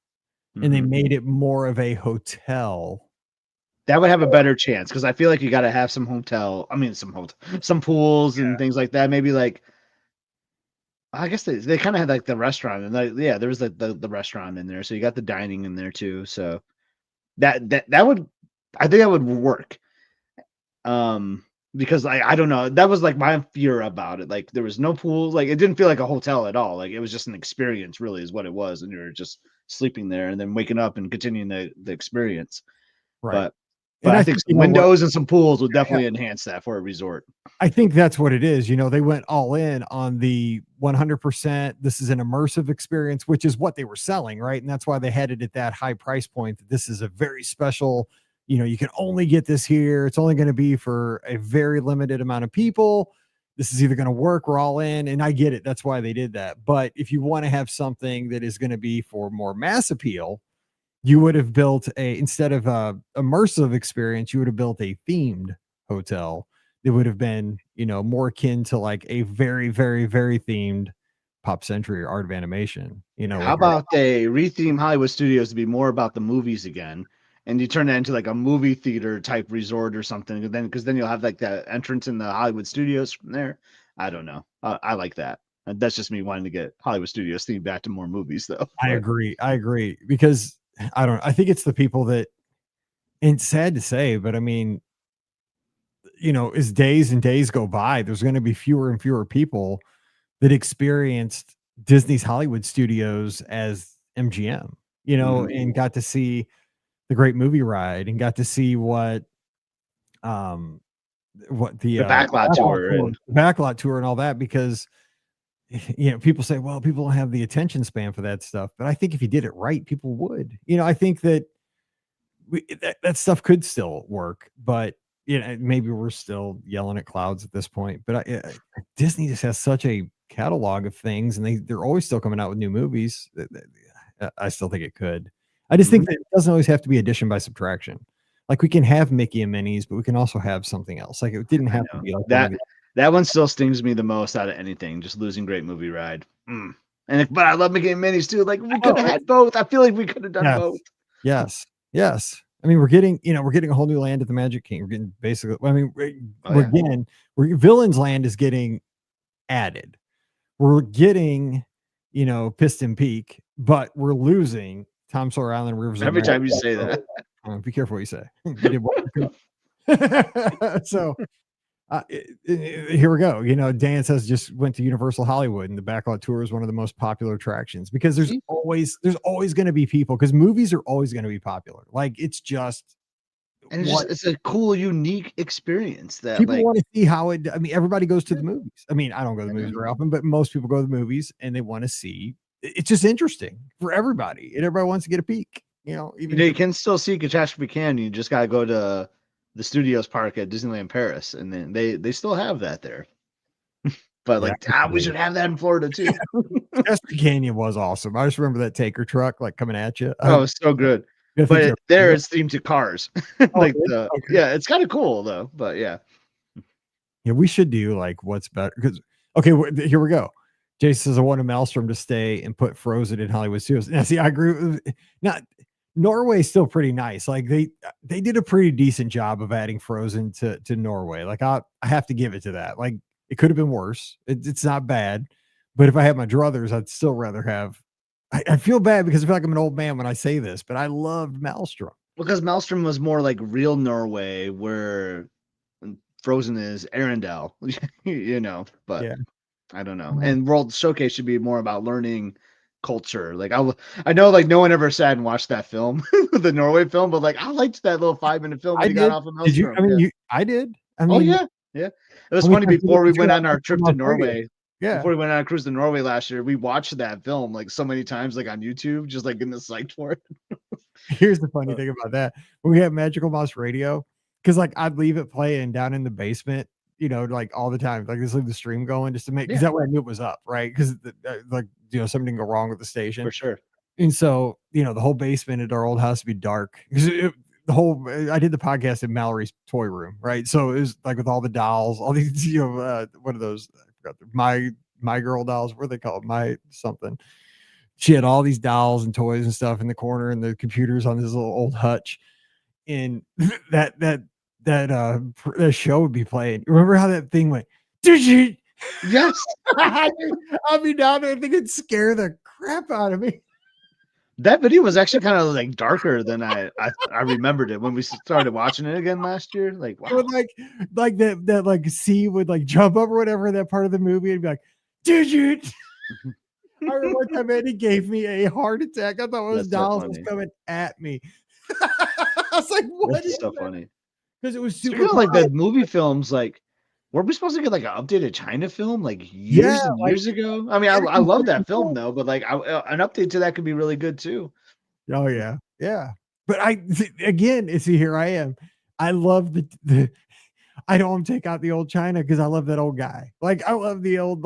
and they made it more of a hotel. That would have a better chance, because I feel like you got to have some pools and things like that. Maybe like, I guess they kind of had like the restaurant, and there was the restaurant in there, so you got the dining in there too. So that would, I think that would work. Because I don't know, that was like my fear about it. Like, there was no pool, like it didn't feel like a hotel at all. Like, it was just an experience, really, is what it was, and you're just sleeping there and then waking up and continuing the experience. Right. But I think some windows and some pools would definitely enhance that for a resort. I think that's what it is. They went all in on the 100%. This is an immersive experience, which is what they were selling, right? And that's why they had it at that high price point. That this is a very special, you can only get this here. It's only going to be for a very limited amount of people. This is either going to work or all in. And I get it. That's why they did that. But if you want to have something that is going to be for more mass appeal, you would have built instead of a immersive experience, you would have built a themed hotel. It would have been, more akin to like a very, very, very themed Pop Century or Art of Animation. How about they retheme Hollywood Studios to be more about the movies again, and you turn that into like a movie theater type resort or something? And then because then you'll have like that entrance in the Hollywood Studios from there. I don't know. I like that. That's just me wanting to get Hollywood Studios themed back to more movies, though. I agree because I think it's the people that, and it's sad to say, but I mean, as days and days go by, there's going to be fewer and fewer people that experienced Disney's Hollywood Studios as MGM, and got to see the Great Movie Ride and got to see what the backlot tour and all that, because people say, well, people don't have the attention span for that stuff, but I think if you did it right, people would. I think that that stuff could still work, but maybe we're still yelling at clouds at this point. But Disney just has such a catalog of things, and they're always still coming out with new movies. I still think it could. I just think that it doesn't always have to be addition by subtraction. Like we can have Mickey and Minnie's, but we can also have something else. Like it didn't have to be like that. That one still stings me the most out of anything. Just losing Great Movie Ride. But I love Mickey and Minnie's too. Like we could have had both. I feel like we could have done both. Yes. I mean, we're getting a whole new land at the Magic Kingdom. We're getting basically. I mean, Villains Land is getting added. We're getting, Piston Peak, but we're losing Tom Sawyer Island, Rivers. Every time you say that, be careful what you say. So. Here we go. Dan says just went to Universal Hollywood, and the backlot tour is one of the most popular attractions because there's always going to be people, because movies are always going to be popular. Like it's just, and it's a cool, unique experience that people want to see how it. I mean, everybody goes to the movies. I mean, I don't go to the movies very often, but most people go to the movies and they want to see. It's just interesting for everybody, and everybody wants to get a peek. Even you can still see Catastrophe Canyon. You just gotta go to the Studios Park at Disneyland Paris, and then they still have that there. But we should have that in Florida too. Catastrophe Canyon was awesome. I just remember that taker truck coming at you. Oh, it's so good. But it's themed to cars. It's kind of cool though. But yeah, we should do what's better, because here we go. Jason says I want a Maelstrom to stay and put Frozen in Hollywood Studios. Now, see, I agree. Norway's still pretty nice. Like they did a pretty decent job of adding Frozen to Norway. Like I have to give it to that. Like it could have been worse. It's not bad, but if I had my druthers, I'd still rather have. I feel bad because I feel like I'm an old man when I say this, but I loved Maelstrom. Because Maelstrom was more like real Norway, where Frozen is Arendelle. But yeah. I don't know. And World Showcase should be more about learning culture. I know no one ever sat and watched that film, the Norway film, but I liked that little 5-minute film when got off of Maelstrom. Did you? I mean, I did. I mean, yeah. It was funny before we went on our trip to Norway. Yeah. Before we went on a cruise to Norway last year, we watched that film so many times, on YouTube, just getting psyched for it. Here's the funny thing about that: when we have Magical Mouse Radio, because I'd leave it playing down in the basement, all the time, just leave the stream going just to make, because that way I knew it was up, right? Because something didn't go wrong with the station for sure. And so the whole basement at our old house would be dark because I did the podcast in Mallory's toy room, right? So it was with all the dolls, all these, what are those? I forgot, my girl dolls. What are they called? My something. She had all these dolls and toys and stuff in the corner, and the computers on this little old hutch. And that show would be playing. Remember how that thing went? Did you? Yes. I'll be down there. I think it'd scare the crap out of me. That video was actually kind of darker than I remembered it when we started watching it again last year. Wow. It would that sea would jump up or whatever in that part of the movie and be like, did you? I remember one time Eddie gave me a heart attack. I thought it was dolls was coming at me. I was like, what? That's so funny. Because it was super the movie films, were we supposed to get an updated China film years and years ago? I mean, I love that film though, but an update to that could be really good too. Oh yeah. But here I am. I love the I don't want to take out the old China because I love that old guy. I love the old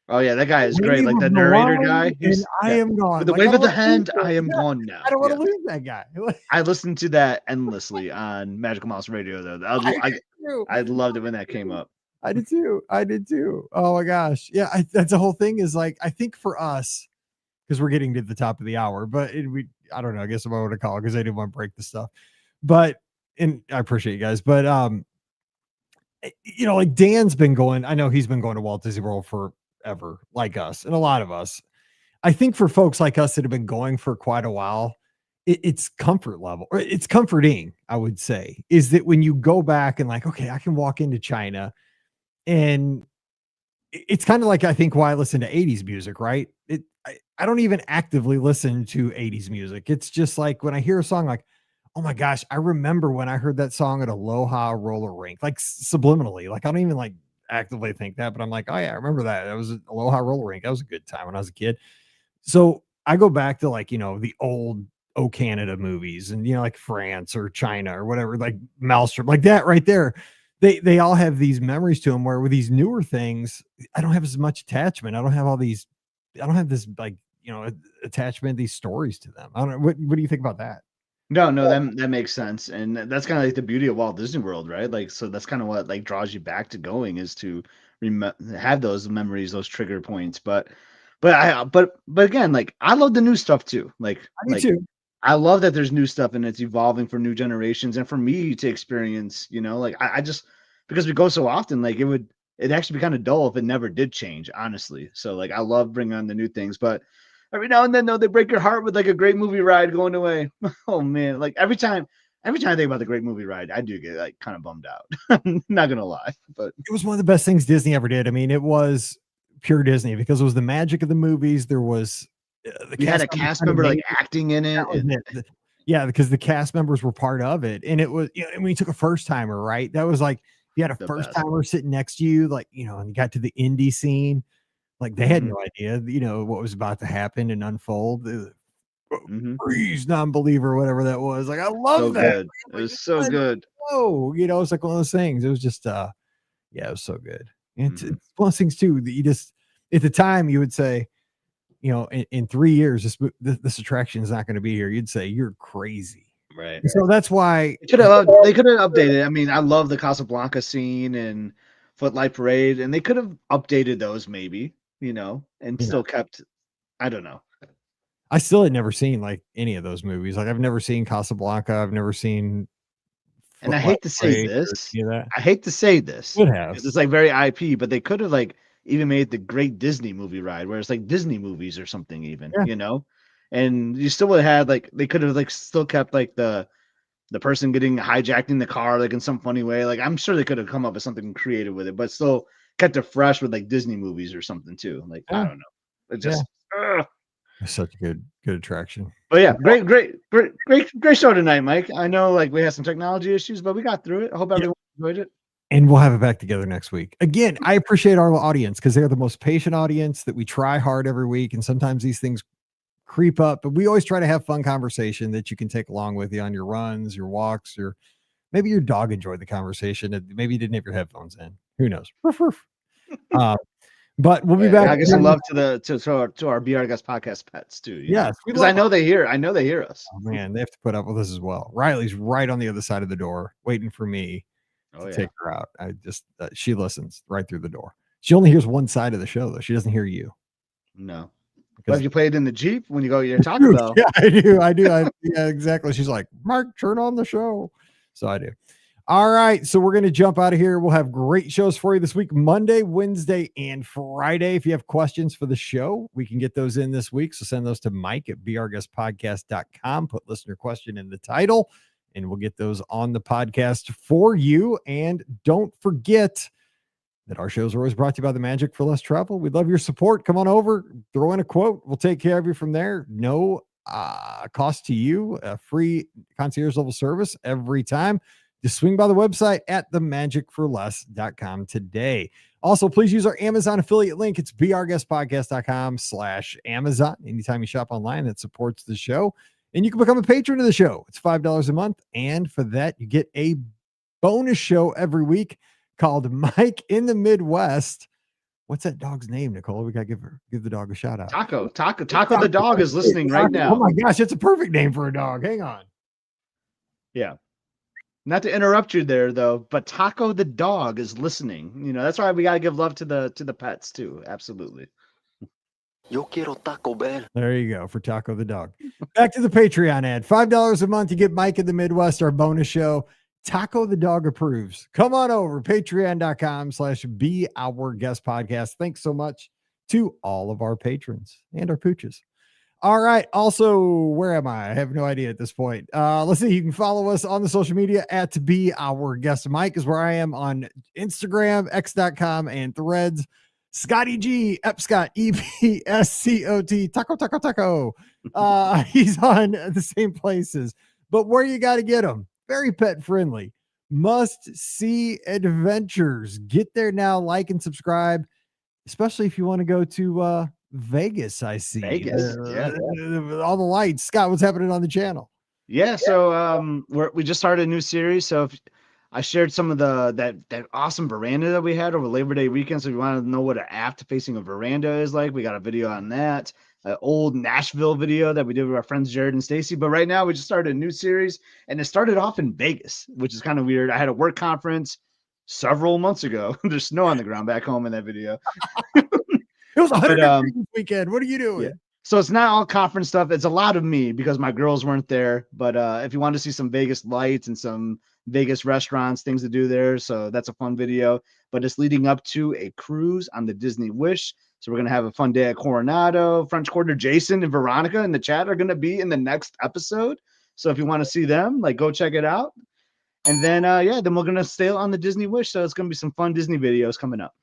Oh yeah, that guy is great. The narrator guy. I am gone. With the wave of the hand, I am gone now. I don't want to lose that guy. I listened to that endlessly on Magical Mouse Radio though. I loved it when that came up. I did too. I did too. Oh my gosh. Yeah. That's the whole thing is like, I think for us, because we're getting to the top of the hour, but I don't know. I guess I want to call it because I didn't want to break the stuff, but, and I appreciate you guys, but, like Dan's been going, I know he's been going to Walt Disney World forever, like us and a lot of us. I think for folks like us that have been going for quite a while, it's comfort level, or it's comforting, I would say, is that when you go back and like, okay, I can walk into China, and it's kind of like, I think why I listen to 80s music, right? I don't even actively listen to 80s music. It's just like when I hear a song, like, oh my gosh, I remember when I heard that song at Aloha Roller Rink, like subliminally, like I don't even like actively think that, but I'm like, oh yeah, I remember that. That was at Aloha Roller Rink. That was a good time when I was a kid. So I go back to like, the old Oh Canada movies and, like France or China or whatever, like Maelstrom, like that right there. They all have these memories to them, where with these newer things, I don't have as much attachment. I don't have this like, attachment, these stories to them. I don't know. What do you think about that? No, that makes sense, and that's kind of like the beauty of Walt Disney World, right? Like, so that's kind of what like draws you back to going, is to have those memories, those trigger points. But again, like I love the new stuff too. I do too. I love that there's new stuff and it's evolving for new generations and for me to experience. Like I just, because we go so often, like it'd actually be kind of dull if it never did change, honestly. So like I love bringing on the new things, but every now and then, though, they break your heart with like a great movie ride going away. Oh man, like every time I think about the great movie ride, I do get like kind of bummed out. I'm not gonna lie, but it was one of the best things Disney ever did. I mean, it was pure Disney because it was the magic of the movies. There was we had a cast member like acting in it. Yeah, because the cast members were part of it, and it was, and when you took a first timer, right? That was like, you had a first timer sitting next to you, like, and you got to the indie scene, like they had no idea, what was about to happen and unfold. Freeze, non-believer, whatever that was. Like, I love that. Good. It was so good. Oh, it's like one of those things. It was just, yeah, it was so good. And it's one of those things too that you just, at the time, you would say, in 3 years, this attraction is not going to be here. You'd say you're crazy, right? So that's why they could have updated. I mean, I love the Casablanca scene and Footlight Parade, and they could have updated those maybe, and still kept. I don't know. I still had never seen like any of those movies. Like I've never seen Casablanca. I've never seen. And I hate to say this. I hate to say this. It's like very IP, but they could have like even made the Great Disney Movie Ride, where it's like Disney movies or something, even, and you still would have had like, they could have like still kept like the person getting hijacking the car like in some funny way. Like I'm sure they could have come up with something creative with it, but still kept it fresh with like Disney movies or something too. Like I don't know, it just it's such a good attraction. But yeah, great show tonight, Mike. I know like we had some technology issues, but we got through it. I hope everyone enjoyed it. And we'll have it back together next week. Again, I appreciate our audience because they're the most patient audience, that we try hard every week. And sometimes these things creep up, but we always try to have fun conversation that you can take along with you on your runs, your walks, or maybe your dog enjoyed the conversation. And maybe you didn't have your headphones in. Who knows? But we'll be back. I guess some love to our Be Our Guest podcast pets too. Yes, because I know they hear us. Oh man, they have to put up with us as well. Riley's right on the other side of the door, waiting for me to take her out. I just she listens right through the door. She only hears one side of the show though. She doesn't hear you. No. But if you play it in the Jeep when you go to your Taco Bell. Yeah, I do. Yeah, exactly. She's like, Mark, turn on the show. So I do. All right. So we're going to jump out of here. We'll have great shows for you this week, Monday, Wednesday, and Friday. If you have questions for the show, we can get those in this week. So send those to Mike at beourguestpodcast.com. Put listener question in the title, and we'll get those on the podcast for you. And don't forget that our shows are always brought to you by the Magic for Less Travel. We'd love your support. Come on over, throw in a quote. We'll take care of you from there. No cost to you, a free concierge level service every time. Just swing by the website at themagicforless.com today. Also, please use our Amazon affiliate link. It's beourguestpodcast.com/Amazon. Anytime you shop online, that supports the show. And you can become a patron of the show. It's $5 a month. And for that, you get a bonus show every week called Mike in the Midwest. What's that dog's name, Nicole? We got to give the dog a shout out. Taco the dog is listening right now. Oh my gosh, it's a perfect name for a dog. Hang on. Yeah. Not to interrupt you there, though, but Taco the dog is listening. That's why we gotta give love to the pets too. Absolutely. Yo quiero Taco Bell. There you go for Taco the dog. Back to the Patreon ad. $5 a month. You get Mike in the Midwest, our bonus show. Taco the dog approves. Come on over. Patreon.com/be our guest podcast. Thanks so much to all of our patrons and our pooches. All right. Also, where am I? I have no idea at this point. Let's see. You can follow us on the social media at Be Our Guest. Mike is where I am on Instagram, x.com, and Threads. Scotty G, Epscott, EPSCOT, Taco. He's on the same places. But where you got to get him? Very pet friendly. Must see adventures. Get there now. Like and subscribe, especially if you want to go to Vegas. I see Vegas, all the lights. Scott, what's happening on the channel? Yeah, so we just started a new series. So if I shared some of that awesome veranda that we had over Labor Day weekend. So if you want to know what an aft facing a veranda is like, we got a video on that. An old Nashville video that we did with our friends Jared and Stacy. But right now we just started a new series, and it started off in Vegas, which is kind of weird. I had a work conference several months ago. There's snow on the ground back home in that video. It was 100 degrees this weekend. What are you doing? Yeah. So it's not all conference stuff. It's a lot of me because my girls weren't there. But if you want to see some Vegas lights and some Vegas restaurants, things to do there. So that's a fun video. But it's leading up to a cruise on the Disney Wish. So we're going to have a fun day at Coronado. French Quarter Jason and Veronica in the chat are going to be in the next episode. So if you want to see them, go check it out. And then, then we're going to sail on the Disney Wish. So it's going to be some fun Disney videos coming up.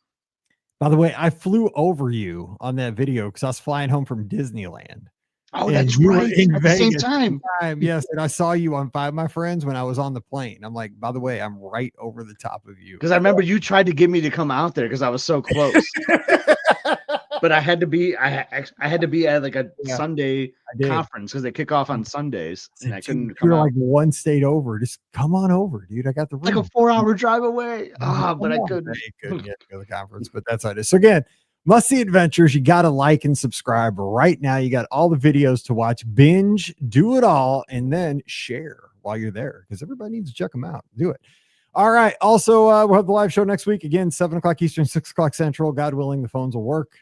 By the way, I flew over you on that video because I was flying home from Disneyland. Oh, that's right. At the same time. Yes. And I saw you on Five My Friends when I was on the plane. I'm like, by the way, I'm right over the top of you. Because I remember you tried to get me to come out there because I was so close. But I had to be at like a Sunday conference because they kick off on Sundays. And I couldn't come out. Like one state over. Just come on over, dude. I got the room. Like a 4-hour drive away. But I couldn't. Couldn't get to go to the conference, but that's how it is. So again, Must See Adventures. You got to like and subscribe right now. You got all the videos to watch, binge, do it all, and then share while you're there because everybody needs to check them out. Do it. All right. Also, we'll have the live show next week again, 7:00 Eastern, 6:00 Central. God willing, the phones will work.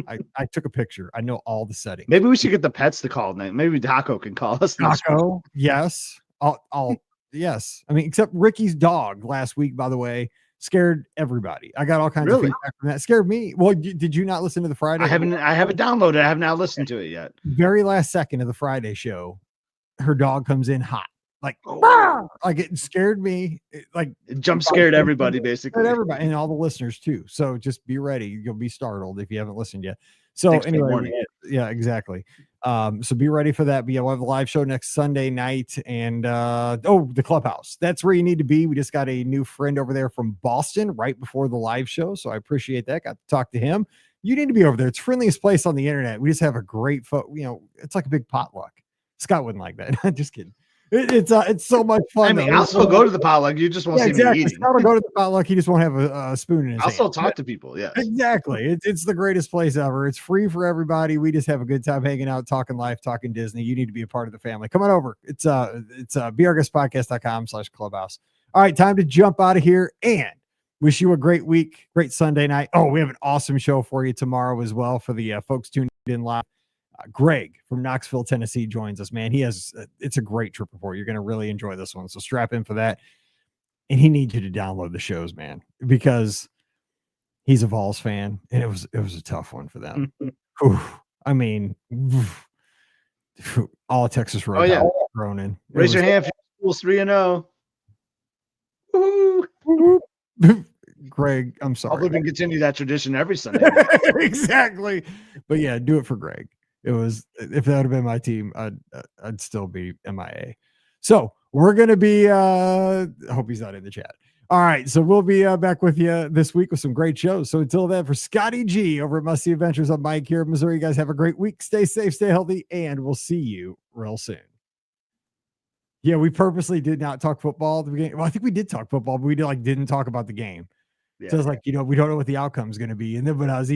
I took a picture. I know all the settings. Maybe we should get the pets to call. Maybe Taco can call us. Taco, yes. Yes. I mean, except Ricky's dog last week, by the way, scared everybody. I got all kinds of feedback from that. Scared me. Well, did you not listen to the Friday? I have it downloaded. I have not listened to it yet. Very last second of the Friday show, her dog comes in hot. Like it scared me. It jump scared everybody, basically. Everybody and all the listeners too. So just be ready. You'll be startled if you haven't listened yet. So anyway, yeah, exactly. So be ready for that. But yeah, we'll have a live show next Sunday night. And the clubhouse. That's where you need to be. We just got a new friend over there from Boston right before the live show. So I appreciate that. Got to talk to him. You need to be over there. It's the friendliest place on the internet. We just have a great it's like a big potluck. Scott wouldn't like that. Just kidding. It's so much fun. I mean, I'll still go to the potluck. You just won't see me eating. I'll go to the potluck. He just won't have a spoon in his hand. I'll still talk to people. Yeah, exactly. It's the greatest place ever. It's free for everybody. We just have a good time hanging out, talking life, talking Disney. You need to be a part of the family. Come on over. It's beourguestpodcast.com/clubhouse. All right, time to jump out of here and wish you a great week, great Sunday night. Oh, we have an awesome show for you tomorrow as well for the folks tuned in live. Greg from Knoxville, Tennessee joins us, man. It's a great trip report. You're going to really enjoy this one. So strap in for that. And he needs you to download the shows, man, because he's a Vols fan and it was a tough one for them. I mean, all Texas Road. Oh yeah. Thrown in. Raise your hand for schools 3-0. Greg, I'm sorry. I'll even continue that tradition every Sunday. Exactly. But yeah, do it for Greg. It was, if that would have been my team, I'd still be MIA. So we're going to be, I hope he's not in the chat. All right. So we'll be back with you this week with some great shows. So until then, for Scotty G over at Must See Adventures, I'm Mike here in Missouri. You guys have a great week. Stay safe, stay healthy, and we'll see you real soon. Yeah, we purposely did not talk football at the beginning. Well, I think we did talk football, but we didn't talk about the game. Yeah. So it's like, we don't know what the outcome is going to be. And then when I was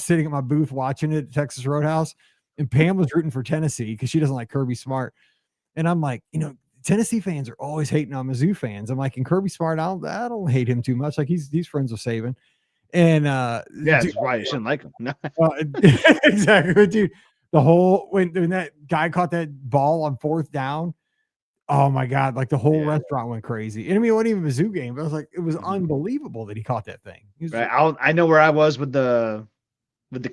sitting at my booth watching it at Texas Roadhouse, and Pam was rooting for Tennessee because she doesn't like Kirby Smart. And I'm like, Tennessee fans are always hating on Mizzou fans. I'm like, and Kirby Smart, I don't hate him too much. Like he's friends with Saban. And yeah, that's why you shouldn't like him. No. Exactly, dude. The whole when that guy caught that ball on 4th down, oh my god, like the whole restaurant went crazy. And I mean, it wasn't even a Mizzou game, but I was like, it was unbelievable that he caught that thing. Right. I know where I was with the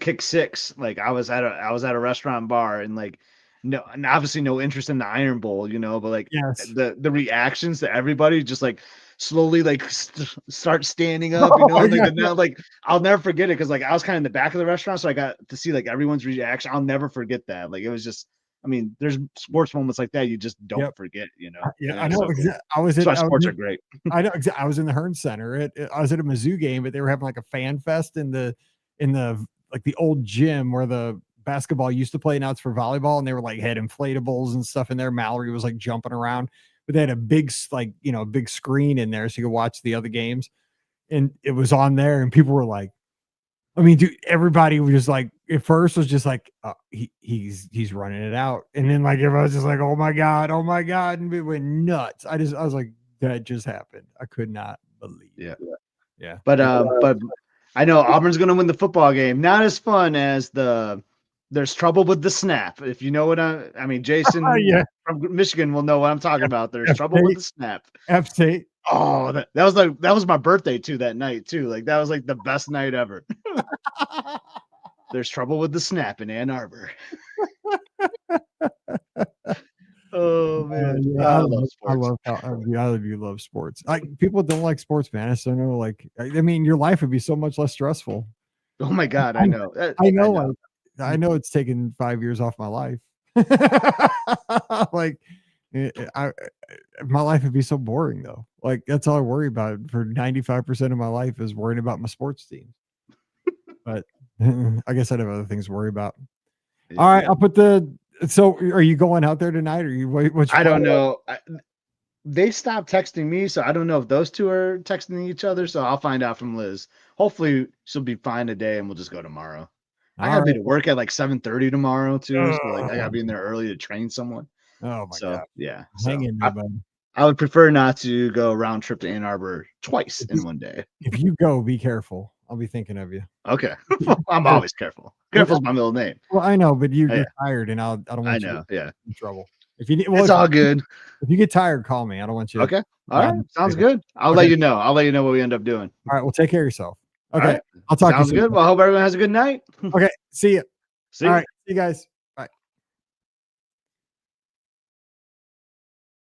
kick six. Like I was at a restaurant bar and like no, and obviously no interest in the Iron Bowl, but like the reactions to everybody just like slowly like start standing up, like I'll never forget it because like I was kind of in the back of the restaurant, so I got to see like everyone's reaction. I'll never forget that. Like it was just, I mean, there's sports moments like that you just don't forget, Yeah, I know. That's why sports are great. I know. I was in the Hearn Center. I was at a Mizzou game, but they were having like a fan fest in the like the old gym where the basketball used to play. Now it's for volleyball, and they were like had inflatables and stuff in there. Mallory was like jumping around, but they had a big big screen in there so you could watch the other games, and it was on there, and people were like, I mean, dude, everybody was just like, at first was just like, he's running it out, and then like everybody was just like, oh my god, and we went nuts. I was like, that just happened. I could not believe. Yeah. But I know Auburn's going to win the football game. Not as fun as there's trouble with the snap. If you know what I mean, Jason from Michigan will know what I'm talking about. There's trouble with the snap. F-State. Oh, that was my birthday too that night too. Like that was like the best night ever. There's trouble with the snap in Ann Arbor. Oh man, I love sports. I love you love sports. Like people don't like sports, man. I just don't know. Like, I mean, your life would be so much less stressful. Oh my god, I know. I know it's taken 5 years off my life. Like, my life would be so boring though. Like that's all I worry about for 95% of my life is worrying about my sports team. But I guess I'd have other things to worry about. All right, I'll put so are you going out there tonight? Or I don't know. They stopped texting me, so I don't know if those two are texting each other. So I'll find out from Liz. Hopefully she'll be fine today, and we'll just go tomorrow. I gotta be to work at like 7:30 tomorrow too. So like I gotta be in there early to train someone. Oh my god! Yeah, hang in there, buddy. I would prefer not to go round trip to Ann Arbor twice in one day. If you go, be careful. I'll be thinking of you. Okay. I'm always careful. Careful's my middle name. Well, I know, but you're tired, and I don't want you in trouble. If you need, it's all good. If you get tired, call me. I don't want you. Okay. All right. Sounds good. I'll let you know. I'll let you know what we end up doing. All right. Well, take care of yourself. Okay. Right. I'll talk to you soon. Sounds good. Well, I hope everyone has a good night. Okay. See you. See you. All right. See you guys.